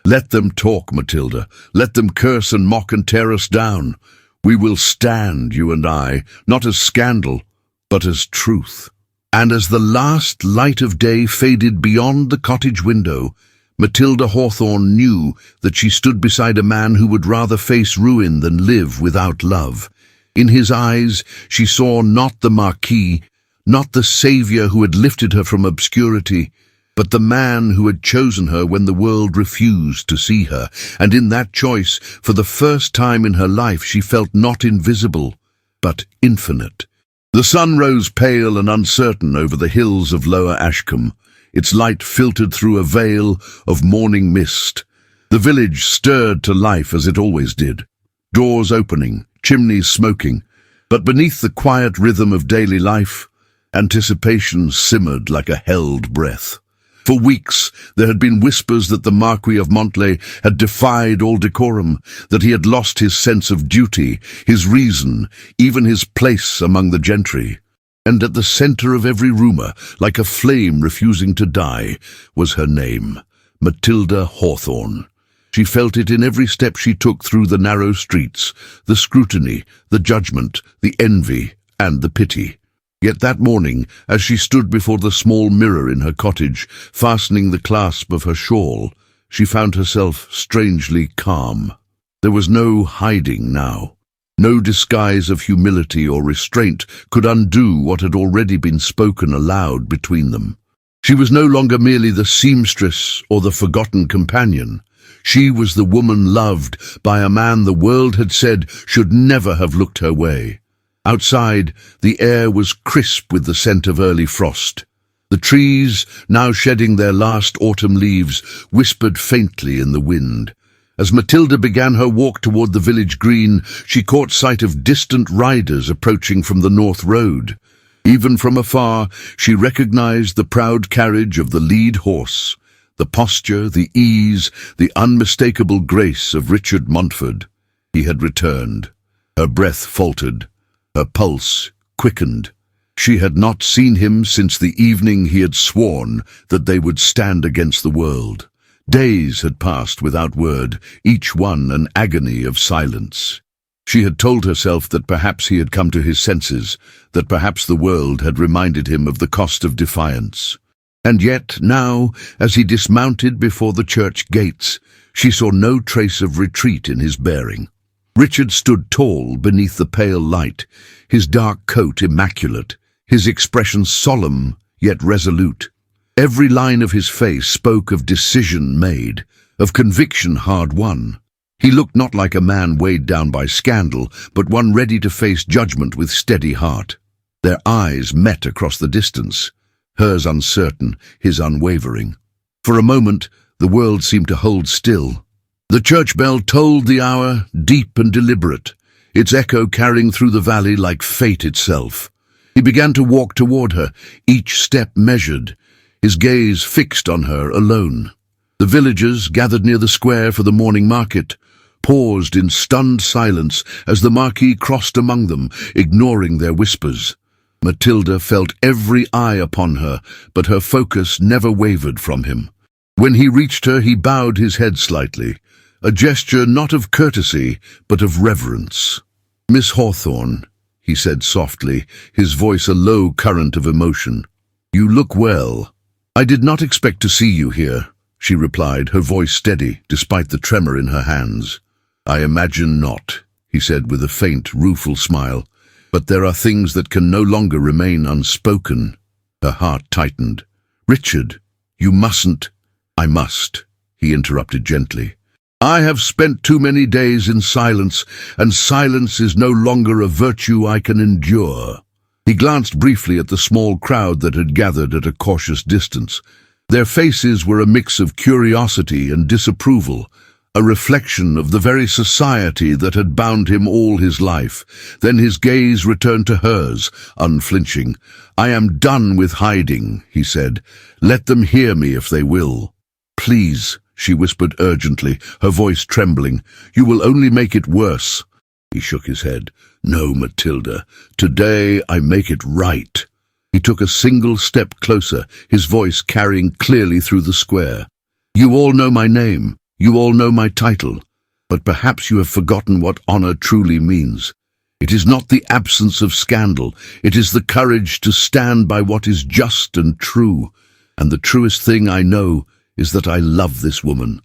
Let them talk, Matilda. Let them curse and mock and tear us down. We will stand, you and I, not as scandal, but as truth. And as the last light of day faded beyond the cottage window, Matilda Hawthorne knew that she stood beside a man who would rather face ruin than live without love. In his eyes she saw not the Marquis, not the saviour who had lifted her from obscurity, but the man who had chosen her when the world refused to see her, and in that choice, for the first time in her life, she felt not invisible, but infinite. The sun rose pale and uncertain over the hills of Lower Ashcombe. Its light filtered through a veil of morning mist. The village stirred to life as it always did, doors opening, chimneys smoking, but beneath the quiet rhythm of daily life, anticipation simmered like a held breath. For weeks there had been whispers that the Marquis of Montley had defied all decorum, that he had lost his sense of duty, his reason, even his place among the gentry. And at the centre of every rumour, like a flame refusing to die, was her name, Matilda Hawthorne. She felt it in every step she took through the narrow streets, the scrutiny, the judgment, the envy, and the pity. Yet that morning, as she stood before the small mirror in her cottage, fastening the clasp of her shawl, she found herself strangely calm. There was no hiding now. No disguise of humility or restraint could undo what had already been spoken aloud between them. She was no longer merely the seamstress or the forgotten companion. She was the woman loved by a man the world had said should never have looked her way. Outside, the air was crisp with the scent of early frost. The trees, now shedding their last autumn leaves, whispered faintly in the wind. As Matilda began her walk toward the village green, she caught sight of distant riders approaching from the north road. Even from afar, she recognized the proud carriage of the lead horse, the posture, the ease, the unmistakable grace of Richard Montford. He had returned. Her breath faltered. Her pulse quickened. She had not seen him since the evening he had sworn that they would stand against the world. Days had passed without word, each one an agony of silence. She had told herself that perhaps he had come to his senses, that perhaps the world had reminded him of the cost of defiance. And yet now, as he dismounted before the church gates, she saw no trace of retreat in his bearing. Richard stood tall beneath the pale light, his dark coat immaculate, his expression solemn yet resolute. Every line of his face spoke of decision made, of conviction hard won. He looked not like a man weighed down by scandal, but one ready to face judgment with steady heart. Their eyes met across the distance, hers uncertain, his unwavering. For a moment, the world seemed to hold still. The church bell tolled the hour, deep and deliberate, its echo carrying through the valley like fate itself. He began to walk toward her, each step measured, his gaze fixed on her alone. The villagers, gathered near the square for the morning market, paused in stunned silence as the Marquis crossed among them, ignoring their whispers. Matilda felt every eye upon her, but her focus never wavered from him. When he reached her, he bowed his head slightly, a gesture not of courtesy, but of reverence. "Miss Hawthorne," he said softly, his voice a low current of emotion. "You look well." "I did not expect to see you here," she replied, her voice steady, despite the tremor in her hands. "I imagine not," he said with a faint, rueful smile. "But there are things that can no longer remain unspoken." Her heart tightened. "Richard, you mustn't—" "I must," he interrupted gently. "I have spent too many days in silence, and silence is no longer a virtue I can endure." He glanced briefly at the small crowd that had gathered at a cautious distance. Their faces were a mix of curiosity and disapproval, a reflection of the very society that had bound him all his life. Then his gaze returned to hers, unflinching. "I am done with hiding," he said. "Let them hear me if they will." "Please," she whispered urgently, her voice trembling. "You will only make it worse." He shook his head. "No, Matilda. Today I make it right." He took a single step closer, his voice carrying clearly through the square. "You all know my name. You all know my title. But perhaps you have forgotten what honor truly means. It is not the absence of scandal. It is the courage to stand by what is just and true. And the truest thing I know is that I love this woman."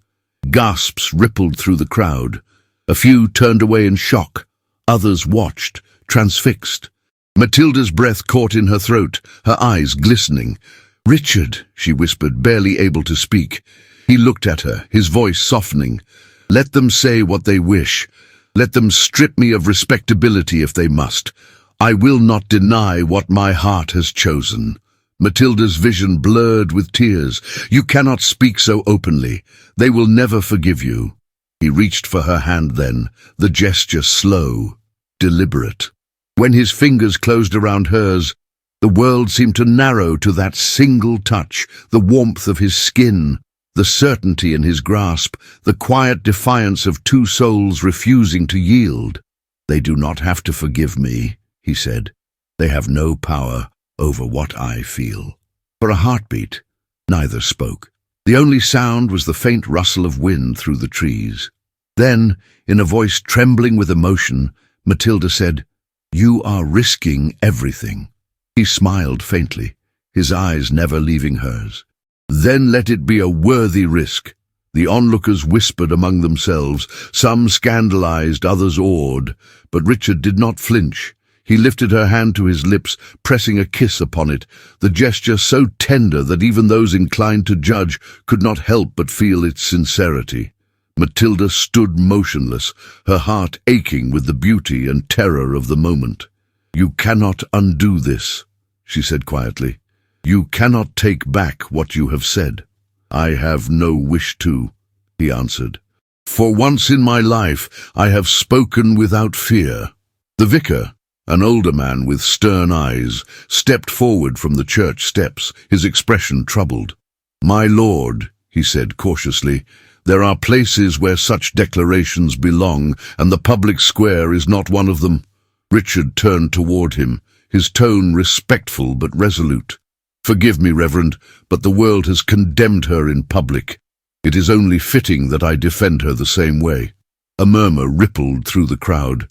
Gasps rippled through the crowd. A few turned away in shock. Others watched, transfixed. Matilda's breath caught in her throat, her eyes glistening. "Richard," she whispered, barely able to speak. He looked at her, his voice softening. "Let them say what they wish. Let them strip me of respectability if they must. I will not deny what my heart has chosen." Matilda's vision blurred with tears. "You cannot speak so openly. They will never forgive you." He reached for her hand then, the gesture slow, deliberate. When his fingers closed around hers, the world seemed to narrow to that single touch, the warmth of his skin, the certainty in his grasp, the quiet defiance of two souls refusing to yield. "They do not have to forgive me," he said. "They have no power over what I feel." For a heartbeat, neither spoke. The only sound was the faint rustle of wind through the trees. Then, in a voice trembling with emotion, Matilda said, "You are risking everything." He smiled faintly, his eyes never leaving hers. "Then let it be a worthy risk." The onlookers whispered among themselves, some scandalized, others awed, but Richard did not flinch. He lifted her hand to his lips, pressing a kiss upon it, the gesture so tender that even those inclined to judge could not help but feel its sincerity. Matilda stood motionless, her heart aching with the beauty and terror of the moment. "You cannot undo this," she said quietly. "You cannot take back what you have said." "I have no wish to," he answered. "For once in my life I have spoken without fear." The vicar, an older man with stern eyes, stepped forward from the church steps, his expression troubled. "My lord," he said cautiously, "there are places where such declarations belong, and the public square is not one of them." Richard turned toward him, his tone respectful but resolute. "Forgive me, Reverend, but the world has condemned her in public. It is only fitting that I defend her the same way." A murmur rippled through the crowd.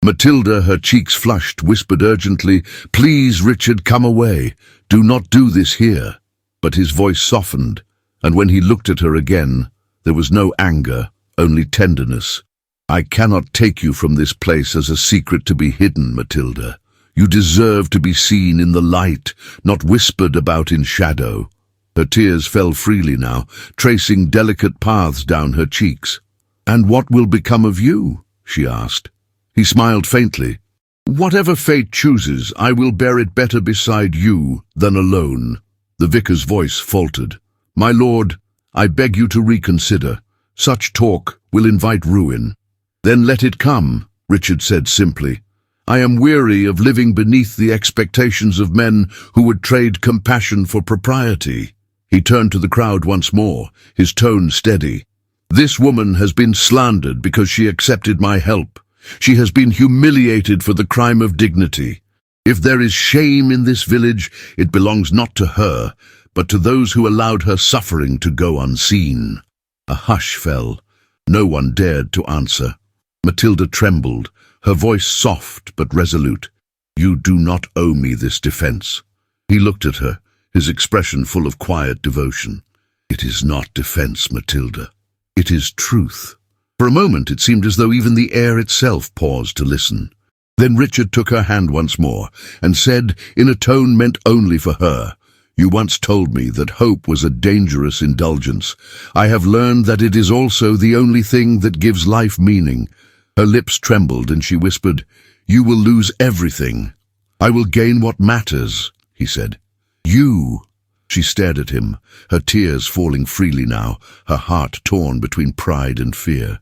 Matilda, her cheeks flushed, whispered urgently, "Please, Richard, come away. Do not do this here." But his voice softened, and when he looked at her again, there was no anger, only tenderness. "I cannot take you from this place as a secret to be hidden, Matilda. You deserve to be seen in the light, not whispered about in shadow." Her tears fell freely now, tracing delicate paths down her cheeks. "And what will become of you?" she asked. He smiled faintly. "Whatever fate chooses, I will bear it better beside you than alone." The vicar's voice faltered. "My lord, I beg you to reconsider. Such talk will invite ruin." "Then let it come," Richard said simply. "I am weary of living beneath the expectations of men who would trade compassion for propriety." He turned to the crowd once more, his tone steady. "This woman has been slandered because she accepted my help. She has been humiliated for the crime of dignity. If there is shame in this village, it belongs not to her, but to those who allowed her suffering to go unseen." A hush fell. No one dared to answer. Matilda trembled, her voice soft but resolute. "You do not owe me this defense." He looked at her, his expression full of quiet devotion. "It is not defense, Matilda. It is truth." For a moment it seemed as though even the air itself paused to listen. Then Richard took her hand once more and said, in a tone meant only for her, "You once told me that hope was a dangerous indulgence. I have learned that it is also the only thing that gives life meaning." Her lips trembled and she whispered, "You will lose everything." "I will gain what matters," he said. "You." She stared at him, her tears falling freely now, her heart torn between pride and fear.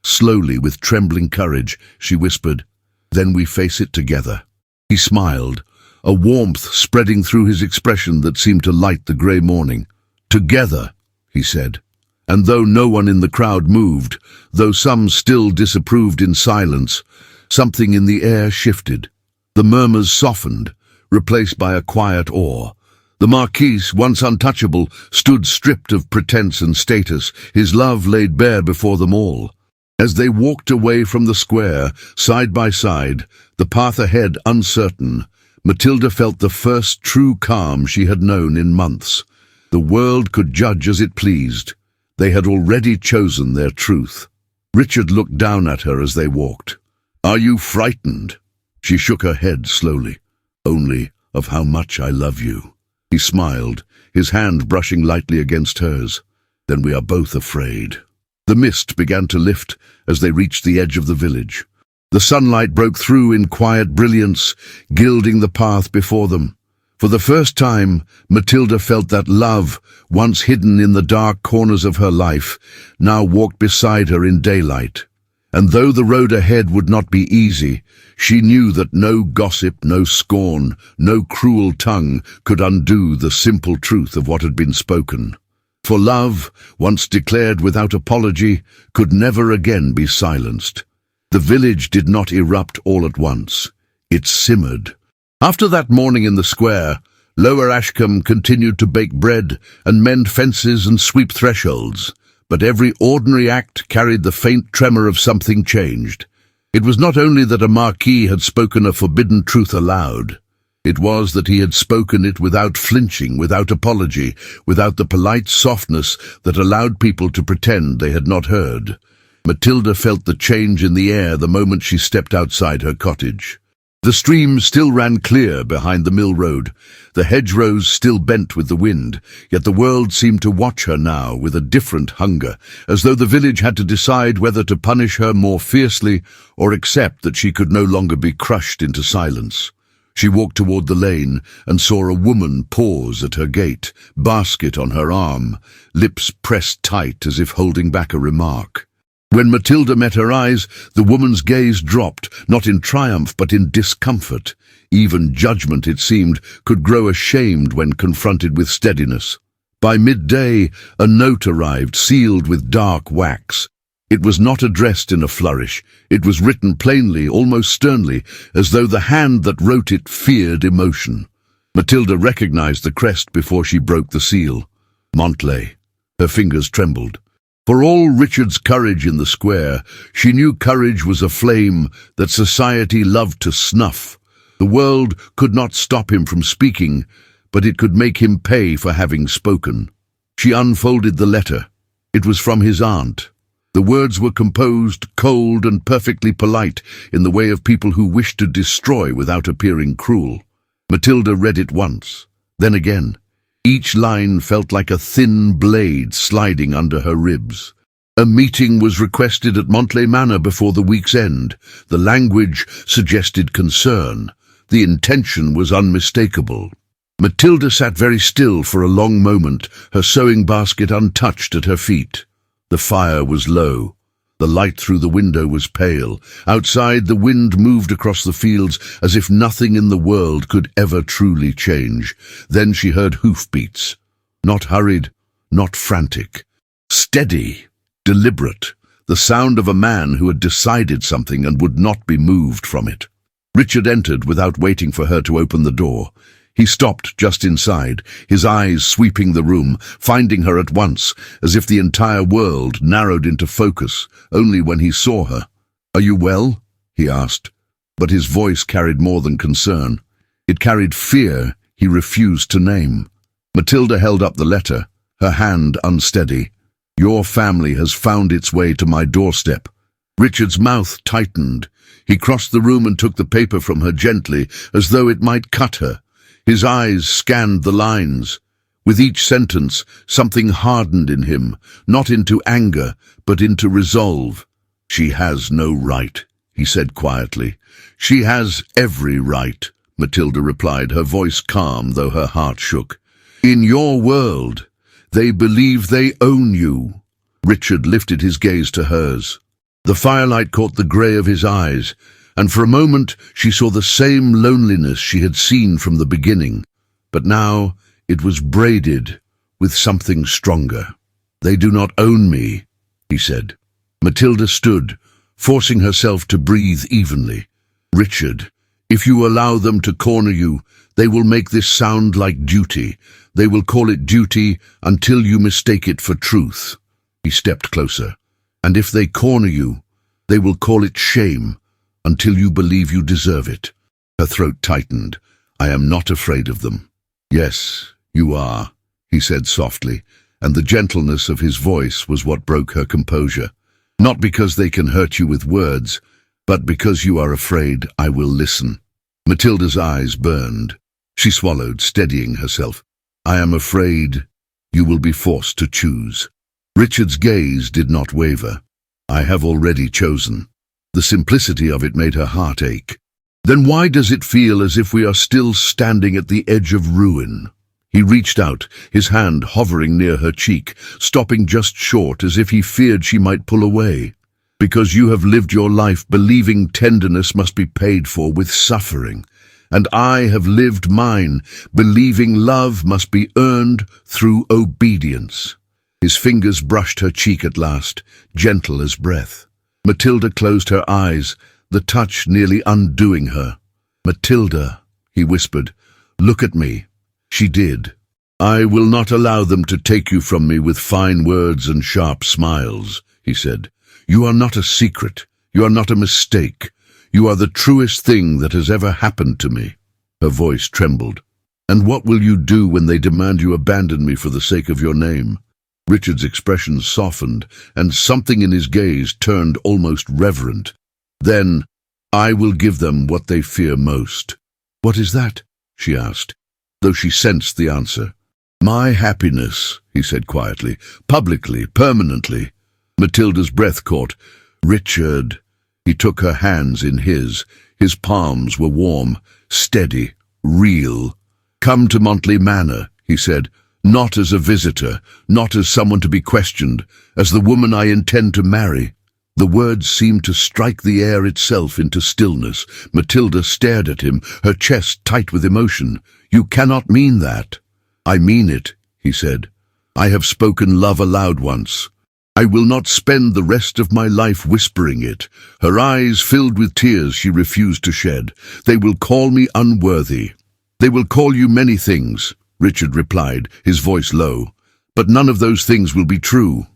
Slowly, with trembling courage, she whispered, "Then we face it together." He smiled, a warmth spreading through his expression that seemed to light the grey morning. "Together," he said. And though no one in the crowd moved, though some still disapproved in silence, something in the air shifted. The murmurs softened, replaced by a quiet awe. The Marquis, once untouchable, stood stripped of pretense and status, his love laid bare before them all. As they walked away from the square, side by side, the path ahead uncertain, Matilda felt the first true calm she had known in months. The world could judge as it pleased. They had already chosen their truth. Richard looked down at her as they walked. "Are you frightened?" She shook her head slowly. "Only of how much I love you." He smiled, his hand brushing lightly against hers. "Then we are both afraid." The mist began to lift as they reached the edge of the village. The sunlight broke through in quiet brilliance, gilding the path before them. For the first time, Matilda felt that love, once hidden in the dark corners of her life, now walked beside her in daylight. And though the road ahead would not be easy, she knew that no gossip, no scorn, no cruel tongue could undo the simple truth of what had been spoken. For love, once declared without apology, could never again be silenced. The village did not erupt all at once. It simmered. After that morning in the square, Lower Ashcombe continued to bake bread and mend fences and sweep thresholds, but every ordinary act carried the faint tremor of something changed. It was not only that a Marquis had spoken a forbidden truth aloud. It was that he had spoken it without flinching, without apology, without the polite softness that allowed people to pretend they had not heard. Matilda felt the change in the air the moment she stepped outside her cottage. The stream still ran clear behind the mill road, the hedgerows still bent with the wind, yet the world seemed to watch her now with a different hunger, as though the village had to decide whether to punish her more fiercely or accept that she could no longer be crushed into silence. She walked toward the lane and saw a woman pause at her gate, basket on her arm, lips pressed tight as if holding back a remark. When Matilda met her eyes, the woman's gaze dropped, not in triumph but in discomfort. Even judgment, it seemed, could grow ashamed when confronted with steadiness. By midday, a note arrived, sealed with dark wax. It was not addressed in a flourish. It was written plainly, almost sternly, as though the hand that wrote it feared emotion. Matilda recognized the crest before she broke the seal. Montlay. Her fingers trembled. For all Richard's courage in the square, she knew courage was a flame that society loved to snuff. The world could not stop him from speaking, but it could make him pay for having spoken. She unfolded the letter. It was from his aunt. The words were composed, cold and perfectly polite, in the way of people who wish to destroy without appearing cruel. Matilda read it once, then again. Each line felt like a thin blade sliding under her ribs. A meeting was requested at Montley Manor before the week's end. The language suggested concern. The intention was unmistakable. Matilda sat very still for a long moment, her sewing basket untouched at her feet. The fire was low. The light through the window was pale. Outside, the wind moved across the fields as if nothing in the world could ever truly change. Then she heard hoofbeats. Not hurried, not frantic. Steady, deliberate. The sound of a man who had decided something and would not be moved from it. Richard entered without waiting for her to open the door. He stopped just inside, his eyes sweeping the room, finding her at once, as if the entire world narrowed into focus, only when he saw her. "Are you well?" he asked, but his voice carried more than concern. It carried fear he refused to name. Matilda held up the letter, her hand unsteady. "Your family has found its way to my doorstep." Richard's mouth tightened. He crossed the room and took the paper from her gently, as though it might cut her. His eyes scanned the lines. With each sentence, something hardened in him, not into anger, but into resolve. "She has no right," he said quietly. "She has every right," Matilda replied, her voice calm though her heart shook. "In your world, they believe they own you." Richard lifted his gaze to hers. The firelight caught the grey of his eyes, and for a moment she saw the same loneliness she had seen from the beginning. But now it was braided with something stronger. "They do not own me," he said. Matilda stood, forcing herself to breathe evenly. "Richard, if you allow them to corner you, they will make this sound like duty. They will call it duty until you mistake it for truth." He stepped closer. "And if they corner you, they will call it shame until you believe you deserve it." Her throat tightened. "I am not afraid of them." "Yes, you are," he said softly, and the gentleness of his voice was what broke her composure. "Not because they can hurt you with words, but because you are afraid I will listen." Matilda's eyes burned. She swallowed, steadying herself. "I am afraid you will be forced to choose." Richard's gaze did not waver. "I have already chosen." The simplicity of it made her heart ache. "Then why does it feel as if we are still standing at the edge of ruin?" He reached out, his hand hovering near her cheek, stopping just short as if he feared she might pull away. "Because you have lived your life believing tenderness must be paid for with suffering, and I have lived mine believing love must be earned through obedience." His fingers brushed her cheek at last, gentle as breath. Matilda closed her eyes, the touch nearly undoing her. "Matilda," he whispered, "look at me." She did. "I will not allow them to take you from me with fine words and sharp smiles," he said. "You are not a secret. You are not a mistake. You are the truest thing that has ever happened to me." Her voice trembled. "And what will you do when they demand you abandon me for the sake of your name?" Richard's expression softened, and something in his gaze turned almost reverent. "Then I will give them what they fear most." "What is that?" she asked, though she sensed the answer. "My happiness," he said quietly, "publicly, permanently." Matilda's breath caught. "Richard." He took her hands in his. His palms were warm, steady, real. "Come to Montley Manor," he said. "Not as a visitor, not as someone to be questioned, as the woman I intend to marry." The words seemed to strike the air itself into stillness. Matilda stared at him, her chest tight with emotion. "You cannot mean that." "I mean it," he said. "I have spoken love aloud once. I will not spend the rest of my life whispering it." Her eyes filled with tears she refused to shed. "They will call me unworthy. They will call you many things," Richard replied, his voice low. "But none of those things will be true."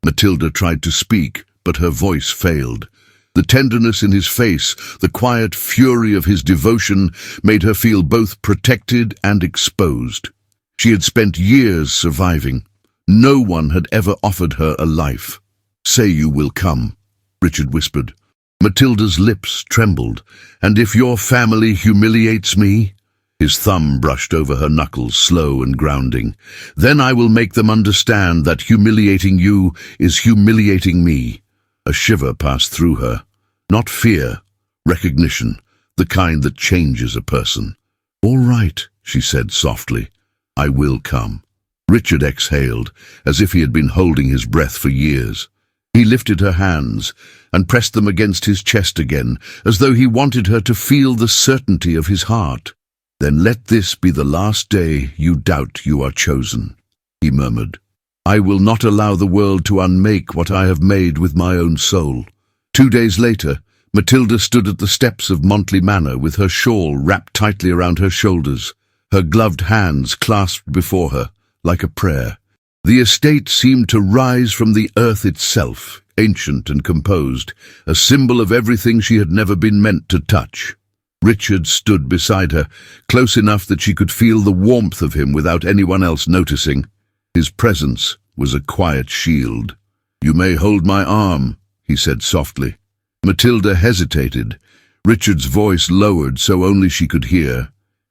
Matilda tried to speak, but her voice failed. The tenderness in his face, the quiet fury of his devotion, made her feel both protected and exposed. She had spent years surviving. No one had ever offered her a life. "Say you will come," Richard whispered. Matilda's lips trembled. "And if your family humiliates me?" His thumb brushed over her knuckles, slow and grounding. "Then I will make them understand that humiliating you is humiliating me." A shiver passed through her. Not fear, recognition, the kind that changes a person. "All right," she said softly. "I will come." Richard exhaled, as if he had been holding his breath for years. He lifted her hands and pressed them against his chest again, as though he wanted her to feel the certainty of his heart. "Then let this be the last day you doubt you are chosen," he murmured. "I will not allow the world to unmake what I have made with my own soul." 2 days later, Matilda stood at the steps of Montley Manor with her shawl wrapped tightly around her shoulders, her gloved hands clasped before her, like a prayer. The estate seemed to rise from the earth itself, ancient and composed, a symbol of everything she had never been meant to touch. Richard stood beside her, close enough that she could feel the warmth of him without anyone else noticing. His presence was a quiet shield. "You may hold my arm," he said softly. Matilda hesitated. Richard's voice lowered so only she could hear.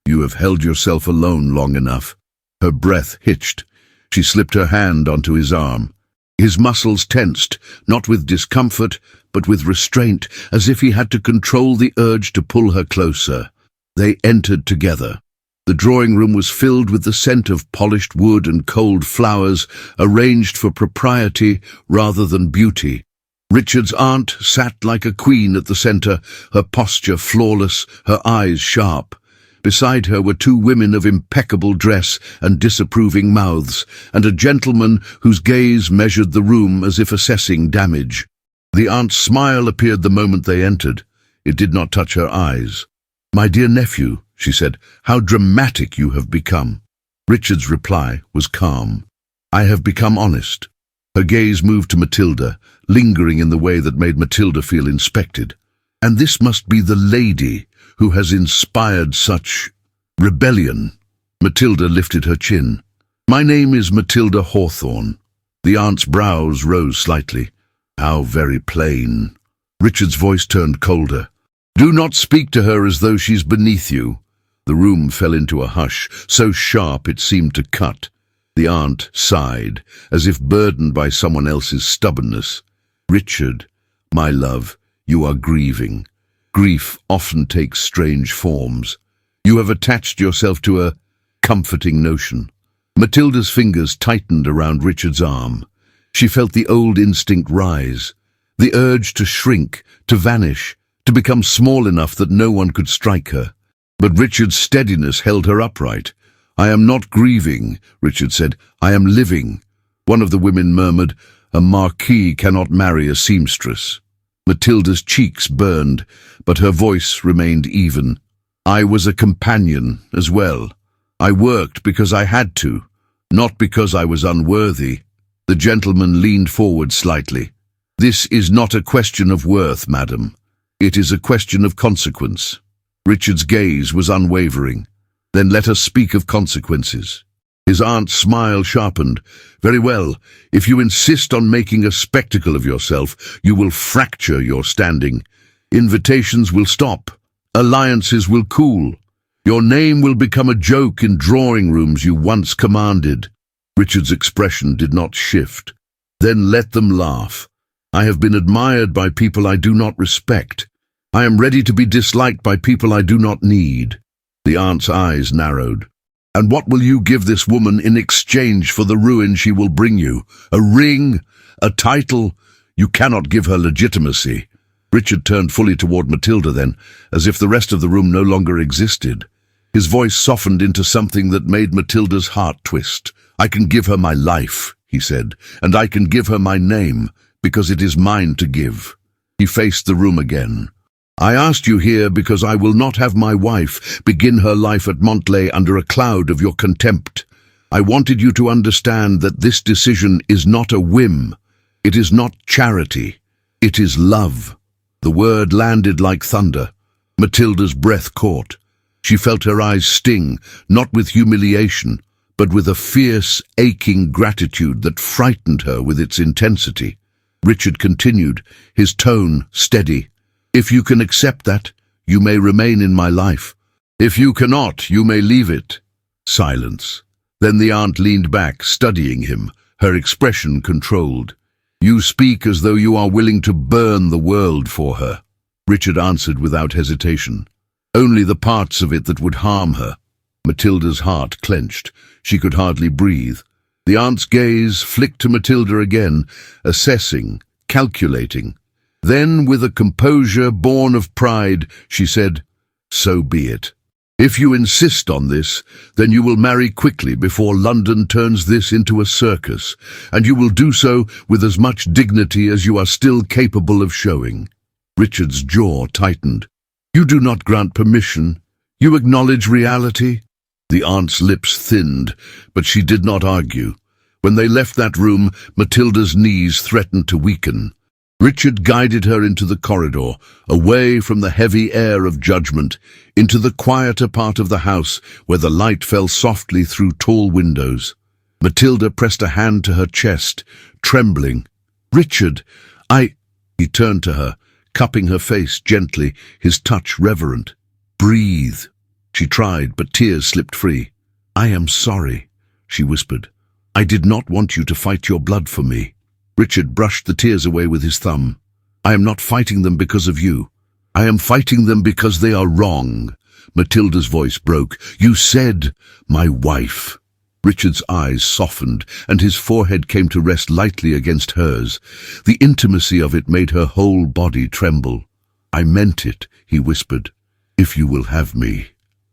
"You have held yourself alone long enough." Her breath hitched. She slipped her hand onto his arm. His muscles tensed, not with discomfort, but with restraint, as if he had to control the urge to pull her closer. They entered together. The drawing room was filled with the scent of polished wood and cold flowers, arranged for propriety rather than beauty. Richard's aunt sat like a queen at the center, her posture flawless, her eyes sharp. Beside her were 2 women of impeccable dress and disapproving mouths, and a gentleman whose gaze measured the room as if assessing damage. The aunt's smile appeared the moment they entered. It did not touch her eyes. "My dear nephew," she said, "how dramatic you have become." Richard's reply was calm. "I have become honest." Her gaze moved to Matilda, lingering in the way that made Matilda feel inspected. "And this must be the lady who has inspired such rebellion." Matilda lifted her chin. "My name is Matilda Hawthorne." The aunt's brows rose slightly. "How very plain." Richard's voice turned colder. "Do not speak to her as though she's beneath you." The room fell into a hush, so sharp it seemed to cut. The aunt sighed, as if burdened by someone else's stubbornness. "Richard, my love, you are grieving. Grief often takes strange forms. You have attached yourself to a comforting notion." Matilda's fingers tightened around Richard's arm. She felt the old instinct rise, the urge to shrink, to vanish, to become small enough that no one could strike her. But Richard's steadiness held her upright. "I am not grieving," Richard said. "I am living." One of the women murmured, "A Marquis cannot marry a seamstress." Matilda's cheeks burned, but her voice remained even. "I was a companion as well. I worked because I had to, not because I was unworthy." The gentleman leaned forward slightly. "This is not a question of worth, madam. It is a question of consequence." Richard's gaze was unwavering. "Then let us speak of consequences." His aunt's smile sharpened. "Very well. If you insist on making a spectacle of yourself, you will fracture your standing. Invitations will stop. Alliances will cool. Your name will become a joke in drawing rooms you once commanded." Richard's expression did not shift. "Then let them laugh. I have been admired by people I do not respect. I am ready to be disliked by people I do not need." The aunt's eyes narrowed. "And what will you give this woman in exchange for the ruin she will bring you? A ring? A title? You cannot give her legitimacy." Richard turned fully toward Matilda then, as if the rest of the room no longer existed. His voice softened into something that made Matilda's heart twist. "I can give her my life," he said, "and I can give her my name, because it is mine to give." He faced the room again. "I asked you here because I will not have my wife begin her life at Montley under a cloud of your contempt. I wanted you to understand that this decision is not a whim. It is not charity. It is love. The word landed like thunder. Matilda's breath caught. She felt her eyes sting, not with humiliation, but with a fierce, aching gratitude that frightened her with its intensity. Richard continued, his tone steady. "If you can accept that, you may remain in my life. If you cannot, you may leave it." Silence. Then the aunt leaned back, studying him, her expression controlled. "You speak as though you are willing to burn the world for her." Richard answered without hesitation. "Only the parts of it that would harm her." Matilda's heart clenched. She could hardly breathe. The aunt's gaze flicked to Matilda again, assessing, calculating. Then, with a composure born of pride, she said, "So be it. If you insist on this, then you will marry quickly before London turns this into a circus, and you will do so with as much dignity as you are still capable of showing." Richard's jaw tightened. "You do not grant permission. You acknowledge reality?" The aunt's lips thinned, but she did not argue. When they left that room, Matilda's knees threatened to weaken. Richard guided her into the corridor, away from the heavy air of judgment, into the quieter part of the house where the light fell softly through tall windows. Matilda pressed a hand to her chest, trembling. "Richard, He turned to her, cupping her face gently, his touch reverent. "Breathe." She tried, but tears slipped free. "I am sorry," she whispered. "I did not want you to fight your blood for me." Richard brushed the tears away with his thumb. "I am not fighting them because of you. I am fighting them because they are wrong." Matilda's voice broke. "You said, my wife." Richard's eyes softened, and his forehead came to rest lightly against hers. The intimacy of it made her whole body tremble. "I meant it," he whispered. "If you will have me."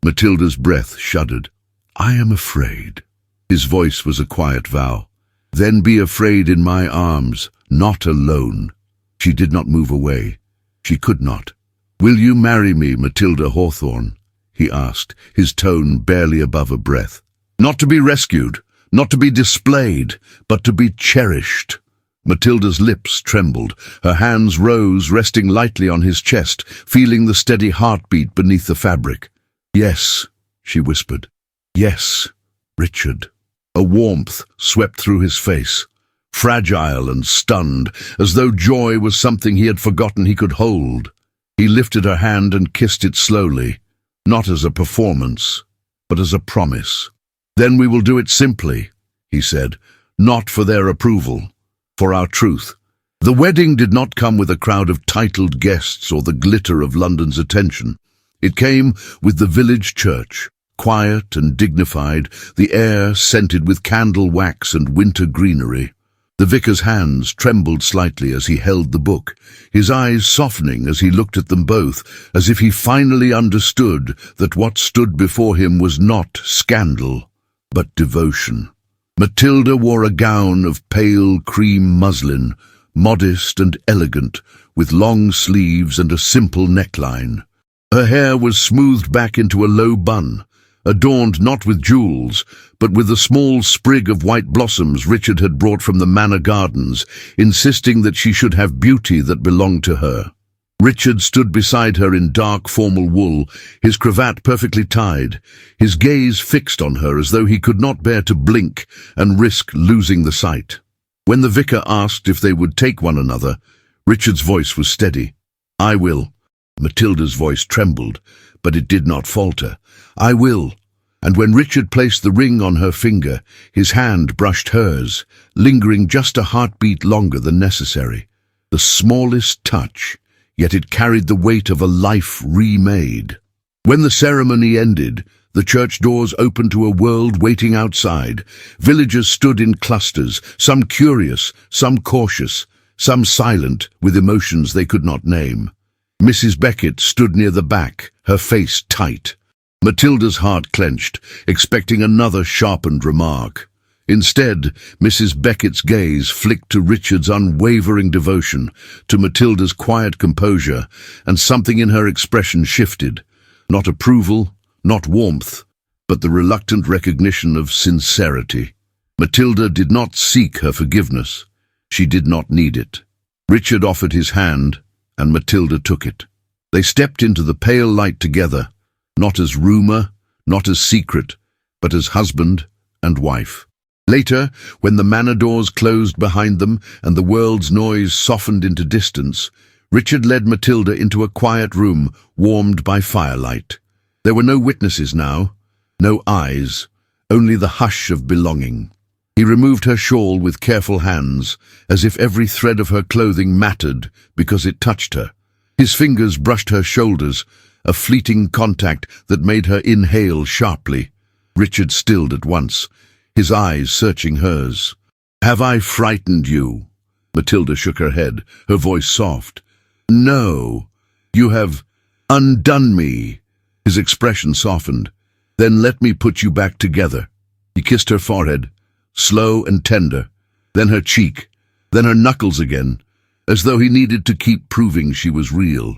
Matilda's breath shuddered. "I am afraid." His voice was a quiet vow. "Then be afraid in my arms, not alone." She did not move away. She could not. "Will you marry me, Matilda Hawthorne?" he asked, his tone barely above a breath. "Not to be rescued, not to be displayed, but to be cherished." Matilda's lips trembled. Her hands rose, resting lightly on his chest, feeling the steady heartbeat beneath the fabric. "Yes," she whispered. "Yes, Richard." A warmth swept through his face, fragile and stunned, as though joy was something he had forgotten he could hold. He lifted her hand and kissed it slowly, not as a performance, but as a promise. "Then we will do it simply," he said, "not for their approval, for our truth." The wedding did not come with a crowd of titled guests or the glitter of London's attention. It came with the village church, quiet and dignified, the air scented with candle wax and winter greenery. The vicar's hands trembled slightly as he held the book, his eyes softening as he looked at them both, as if he finally understood that what stood before him was not scandal, but devotion. Matilda wore a gown of pale cream muslin, modest and elegant, with long sleeves and a simple neckline. Her hair was smoothed back into a low bun, adorned not with jewels, but with a small sprig of white blossoms Richard had brought from the manor gardens, insisting that she should have beauty that belonged to her. Richard stood beside her in dark formal wool, his cravat perfectly tied, his gaze fixed on her as though he could not bear to blink and risk losing the sight. When the vicar asked if they would take one another, Richard's voice was steady. "I will." Matilda's voice trembled, but it did not falter. "I will." And when Richard placed the ring on her finger, his hand brushed hers, lingering just a heartbeat longer than necessary. The smallest touch, yet it carried the weight of a life remade. When the ceremony ended, the church doors opened to a world waiting outside. Villagers stood in clusters, some curious, some cautious, some silent, with emotions they could not name. Mrs. Beckett stood near the back, her face tight. Matilda's heart clenched, expecting another sharpened remark. Instead, Mrs. Beckett's gaze flicked to Richard's unwavering devotion, to Matilda's quiet composure, and something in her expression shifted. Not approval, not warmth, but the reluctant recognition of sincerity. Matilda did not seek her forgiveness. She did not need it. Richard offered his hand, and Matilda took it. They stepped into the pale light together, not as rumour, not as secret, but as husband and wife. Later, when the manor doors closed behind them and the world's noise softened into distance, Richard led Matilda into a quiet room warmed by firelight. There were no witnesses now, no eyes, only the hush of belonging. He removed her shawl with careful hands, as if every thread of her clothing mattered because it touched her. His fingers brushed her shoulders, a fleeting contact that made her inhale sharply. Richard stilled at once, his eyes searching hers. "Have I frightened you?" Matilda shook her head, her voice soft. "No, you have undone me." His expression softened. "Then let me put you back together." He kissed her forehead, slow and tender, then her cheek, then her knuckles again, as though he needed to keep proving she was real.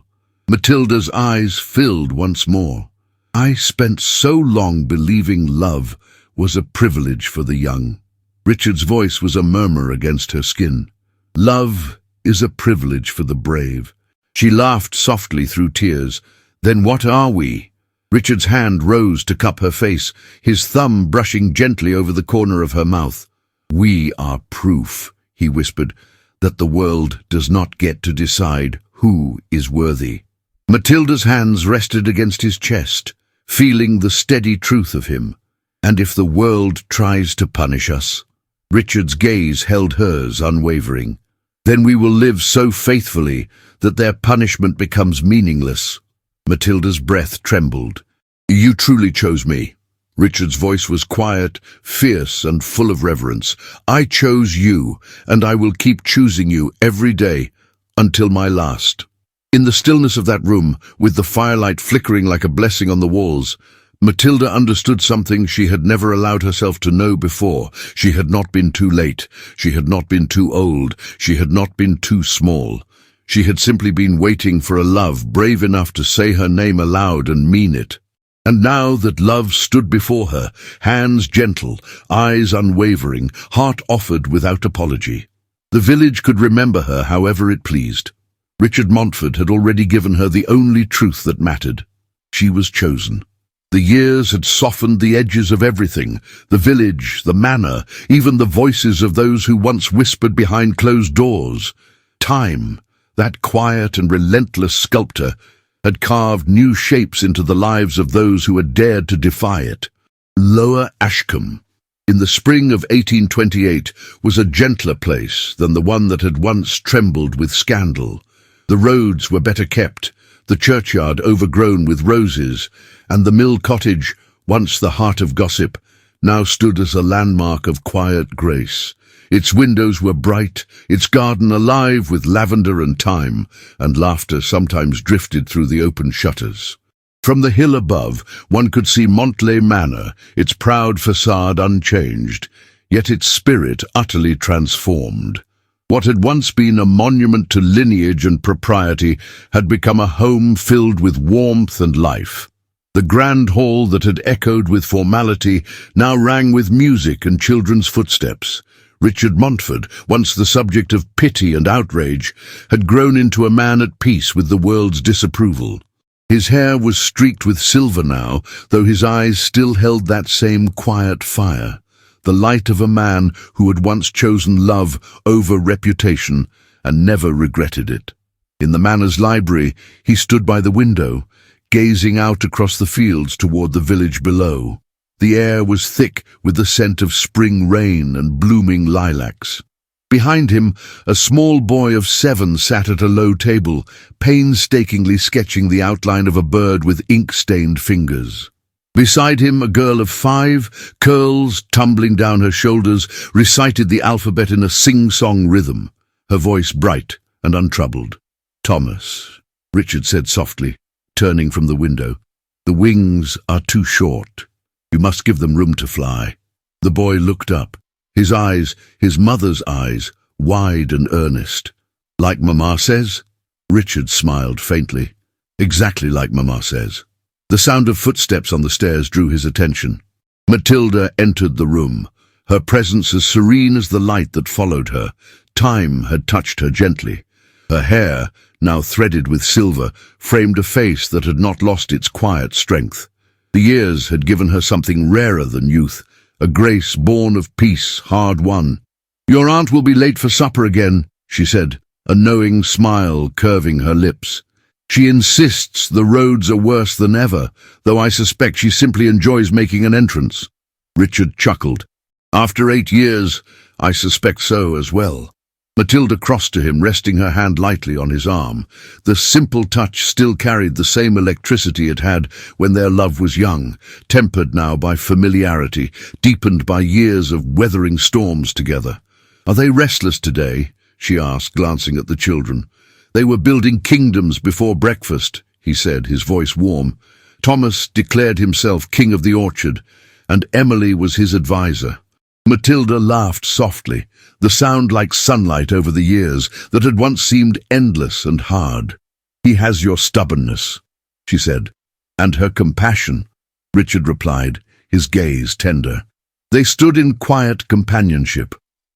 Matilda's eyes filled once more. "I spent so long believing love was a privilege for the young." Richard's voice was a murmur against her skin. "Love is a privilege for the brave." She laughed softly through tears. "Then what are we?" Richard's hand rose to cup her face, his thumb brushing gently over the corner of her mouth. "We are proof," he whispered, "that the world does not get to decide who is worthy." Matilda's hands rested against his chest, feeling the steady truth of him. "And if the world tries to punish us?" Richard's gaze held hers unwavering. "Then we will live so faithfully that their punishment becomes meaningless." Matilda's breath trembled. "You truly chose me." Richard's voice was quiet, fierce, and full of reverence. "I chose you, and I will keep choosing you every day, until my last." In the stillness of that room, with the firelight flickering like a blessing on the walls, Matilda understood something she had never allowed herself to know before. She had not been too late. She had not been too old. She had not been too small. She had simply been waiting for a love brave enough to say her name aloud and mean it. And now that love stood before her, hands gentle, eyes unwavering, heart offered without apology. The village could remember her however it pleased. Richard Montfort had already given her the only truth that mattered. She was chosen. The years had softened the edges of everything, the village, the manor, even the voices of those who once whispered behind closed doors. Time, that quiet and relentless sculptor, had carved new shapes into the lives of those who had dared to defy it. Lower Ashcombe, in the spring of 1828, was a gentler place than the one that had once trembled with scandal. The roads were better kept, the churchyard overgrown with roses, and the mill cottage, once the heart of gossip, now stood as a landmark of quiet grace. Its windows were bright, its garden alive with lavender and thyme, and laughter sometimes drifted through the open shutters. From the hill above, one could see Montlay Manor, its proud facade unchanged, yet its spirit utterly transformed. What had once been a monument to lineage and propriety had become a home filled with warmth and life. The grand hall that had echoed with formality now rang with music and children's footsteps. Richard Montfort, once the subject of pity and outrage, had grown into a man at peace with the world's disapproval. His hair was streaked with silver now, though his eyes still held that same quiet fire, the light of a man who had once chosen love over reputation and never regretted it. In the manor's library, he stood by the window, gazing out across the fields toward the village below. The air was thick with the scent of spring rain and blooming lilacs. Behind him, a small boy of 7 sat at a low table, painstakingly sketching the outline of a bird with ink-stained fingers. Beside him, a girl of 5, curls tumbling down her shoulders, recited the alphabet in a sing-song rhythm, her voice bright and untroubled. "Thomas," Richard said softly, turning from the window, "the wings are too short. You must give them room to fly." The boy looked up, his eyes, his mother's eyes, wide and earnest. "Like Mama says?" Richard smiled faintly. "Exactly like Mama says." The sound of footsteps on the stairs drew his attention. Matilda entered the room, her presence as serene as the light that followed her. Time had touched her gently. Her hair, now threaded with silver, framed a face that had not lost its quiet strength. The years had given her something rarer than youth, a grace born of peace, hard won. "Your aunt will be late for supper again," she said, a knowing smile curving her lips. "She insists the roads are worse than ever, though I suspect she simply enjoys making an entrance." Richard chuckled. "After 8 years, I suspect so as well." Matilda crossed to him, resting her hand lightly on his arm. The simple touch still carried the same electricity it had when their love was young, tempered now by familiarity, deepened by years of weathering storms together. "Are they restless today?" she asked, glancing at the children. "They were building kingdoms before breakfast," he said, his voice warm. "Thomas declared himself king of the orchard, and Emily was his advisor." Matilda laughed softly, the sound like sunlight over the years that had once seemed endless and hard. "He has your stubbornness," she said. "And her compassion," Richard replied, his gaze tender. They stood in quiet companionship,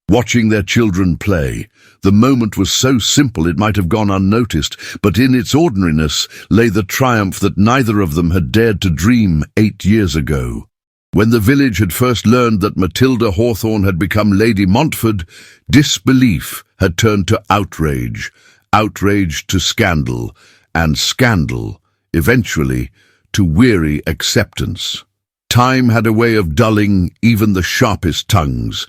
watching their children play. The moment was so simple it might have gone unnoticed, but in its ordinariness lay the triumph that neither of them had dared to dream 8 years ago. When the village had first learned that Matilda Hawthorne had become Lady Montford, disbelief had turned to outrage, outrage to scandal, and scandal, eventually, to weary acceptance. Time had a way of dulling even the sharpest tongues.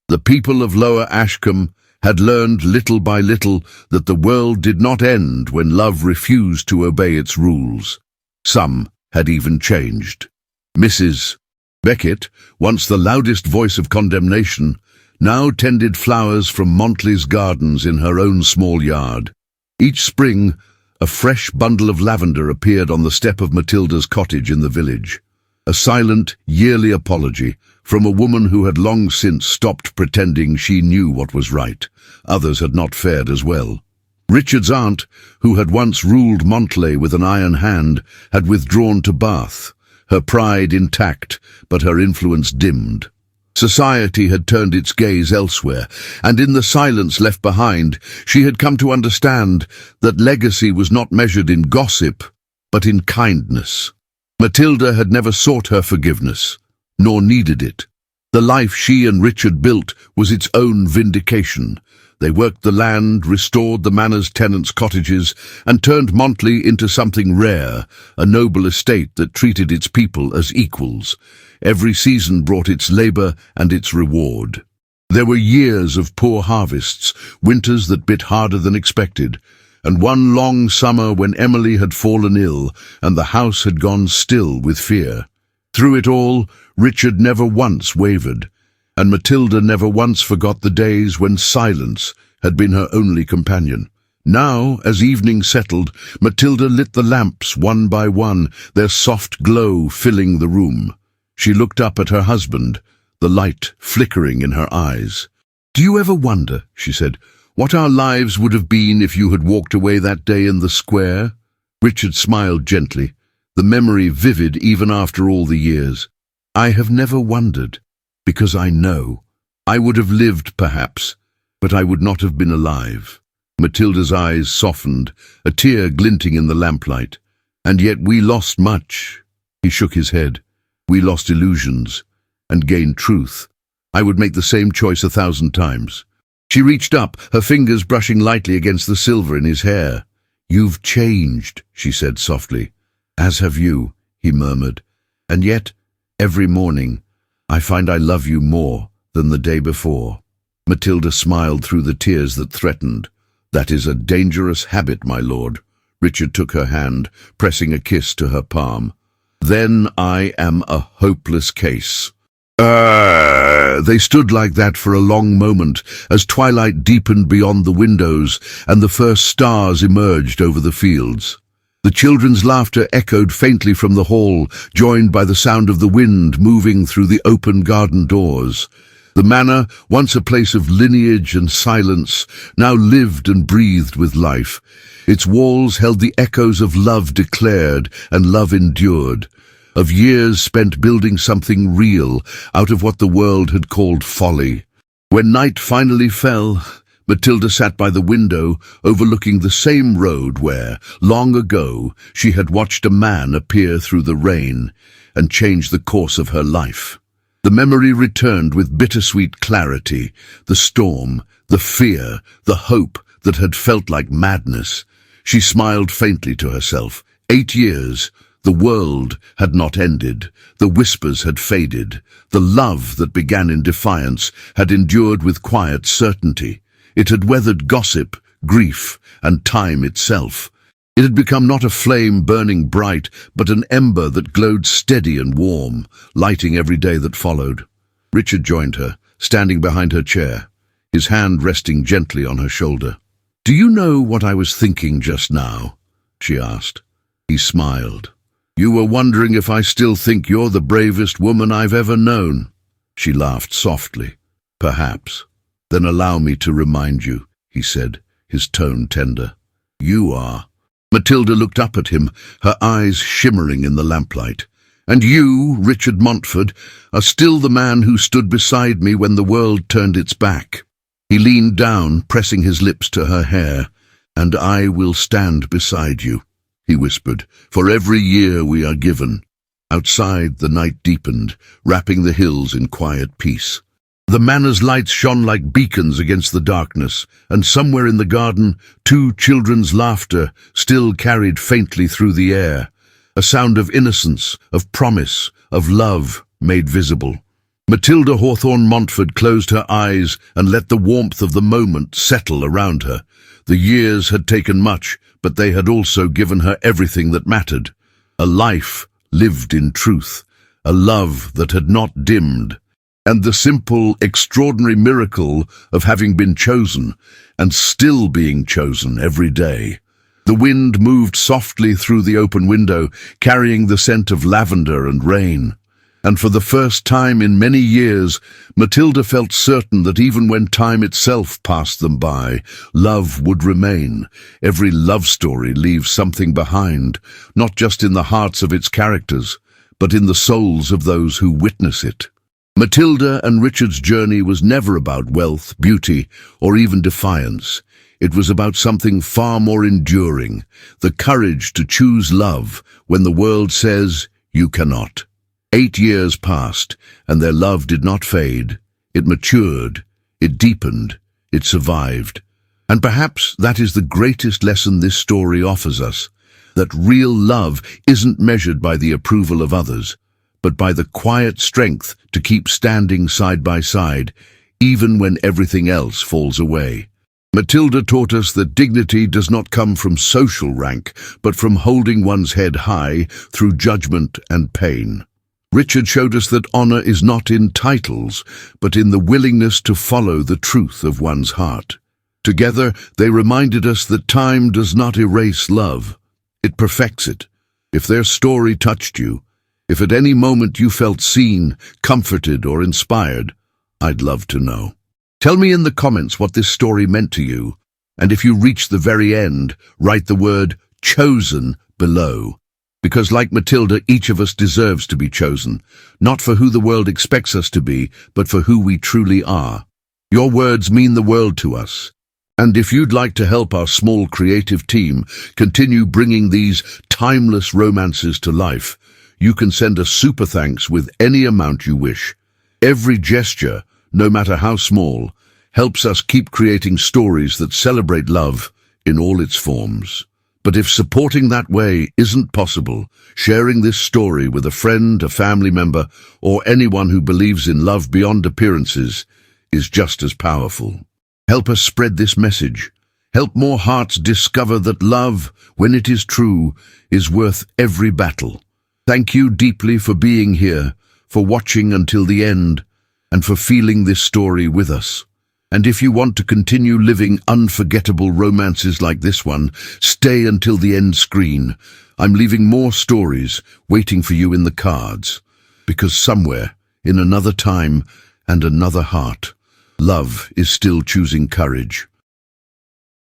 The people of Lower Ashcombe had learned little by little that the world did not end when love refused to obey its rules. Some had even changed. Mrs. Beckett, once the loudest voice of condemnation, now tended flowers from Montley's gardens in her own small yard. Each spring, a fresh bundle of lavender appeared on the step of Matilda's cottage in the village. A silent, yearly apology from a woman who had long since stopped pretending she knew what was right. Others had not fared as well. Richard's aunt, who had once ruled Montley with an iron hand, had withdrawn to Bath, her pride intact, but her influence dimmed. Society had turned its gaze elsewhere, and in the silence left behind, she had come to understand that legacy was not measured in gossip, but in kindness. Matilda had never sought her forgiveness, nor needed it. The life she and Richard built was its own vindication. They worked the land, restored the manor's tenants' cottages, and turned Montley into something rare, a noble estate that treated its people as equals. Every season brought its labour and its reward. There were years of poor harvests, winters that bit harder than expected, and one long summer when Emily had fallen ill and the house had gone still with fear. Through it all, Richard never once wavered, and Matilda never once forgot the days when silence had been her only companion. Now, as evening settled, Matilda lit the lamps one by one, their soft glow filling the room. She looked up at her husband, the light flickering in her eyes. "Do you ever wonder," she said, "what our lives would have been if you had walked away that day in the square?" Richard smiled gently, the memory vivid even after all the years. "I have never wondered, because I know. I would have lived, perhaps, but I would not have been alive." Matilda's eyes softened, a tear glinting in the lamplight. "And yet we lost much." He shook his head. "We lost illusions, and gained truth. I would make the same choice 1,000 times." She reached up, her fingers brushing lightly against the silver in his hair. "You've changed," she said softly. "As have you," he murmured. "And yet, every morning, I find I love you more than the day before." Matilda smiled through the tears that threatened. "That is a dangerous habit, my lord." Richard took her hand, pressing a kiss to her palm. "Then I am a hopeless case." They stood like that for a long moment, as twilight deepened beyond the windows and the first stars emerged over the fields. The children's laughter echoed faintly from the hall, joined by the sound of the wind moving through the open garden doors. The manor, once a place of lineage and silence, now lived and breathed with life. Its walls held the echoes of love declared and love endured. of years spent building something real out of what the world had called folly. When night finally fell, Matilda sat by the window overlooking the same road where, long ago, she had watched a man appear through the rain and change the course of her life. The memory returned with bittersweet clarity, the storm, the fear, the hope that had felt like madness. She smiled faintly to herself. 8 years. The world had not ended. The whispers had faded. The love that began in defiance had endured with quiet certainty. It had weathered gossip, grief, and time itself. It had become not a flame burning bright, but an ember that glowed steady and warm, lighting every day that followed. Richard joined her, standing behind her chair, his hand resting gently on her shoulder. "Do you know what I was thinking just now?" she asked. He smiled. "You were wondering if I still think you're the bravest woman I've ever known." She laughed softly. "Perhaps. Then allow me to remind you," he said, his tone tender. "You are." Matilda looked up at him, her eyes shimmering in the lamplight. "And you, Richard Montford, are still the man who stood beside me when the world turned its back." He leaned down, pressing his lips to her hair. "And I will stand beside you," he whispered, "for every year we are given." Outside, the night deepened, wrapping the hills in quiet peace. The manor's lights shone like beacons against the darkness, and somewhere in the garden, 2 children's laughter still carried faintly through the air, a sound of innocence, of promise, of love made visible. Matilda Hawthorne Montford closed her eyes and let the warmth of the moment settle around her. The years had taken much, but they had also given her everything that mattered. A life lived in truth, a love that had not dimmed, and the simple, extraordinary miracle of having been chosen and still being chosen every day. The wind moved softly through the open window, carrying the scent of lavender and rain. And for the first time in many years, Matilda felt certain that even when time itself passed them by, love would remain. Every love story leaves something behind, not just in the hearts of its characters, but in the souls of those who witness it. Matilda and Richard's journey was never about wealth, beauty, or even defiance. It was about something far more enduring, the courage to choose love when the world says you cannot. 8 years passed, and their love did not fade. It matured, it deepened, it survived. And perhaps that is the greatest lesson this story offers us, that real love isn't measured by the approval of others, but by the quiet strength to keep standing side by side, even when everything else falls away. Matilda taught us that dignity does not come from social rank, but from holding one's head high through judgment and pain. Richard showed us that honor is not in titles, but in the willingness to follow the truth of one's heart. Together, they reminded us that time does not erase love. It perfects it. If their story touched you, if at any moment you felt seen, comforted, or inspired, I'd love to know. Tell me in the comments what this story meant to you, and if you reach the very end, write the word chosen below. Because like Matilda, each of us deserves to be chosen, not for who the world expects us to be, but for who we truly are. Your words mean the world to us. And if you'd like to help our small creative team continue bringing these timeless romances to life, you can send a super thanks with any amount you wish. Every gesture, no matter how small, helps us keep creating stories that celebrate love in all its forms. But if supporting that way isn't possible, sharing this story with a friend, a family member, or anyone who believes in love beyond appearances is just as powerful. Help us spread this message. Help more hearts discover that love, when it is true, is worth every battle. Thank you deeply for being here, for watching until the end, and for feeling this story with us. And if you want to continue living unforgettable romances like this one, stay until the end screen. I'm leaving more stories waiting for you in the cards. Because somewhere, in another time and another heart, love is still choosing courage.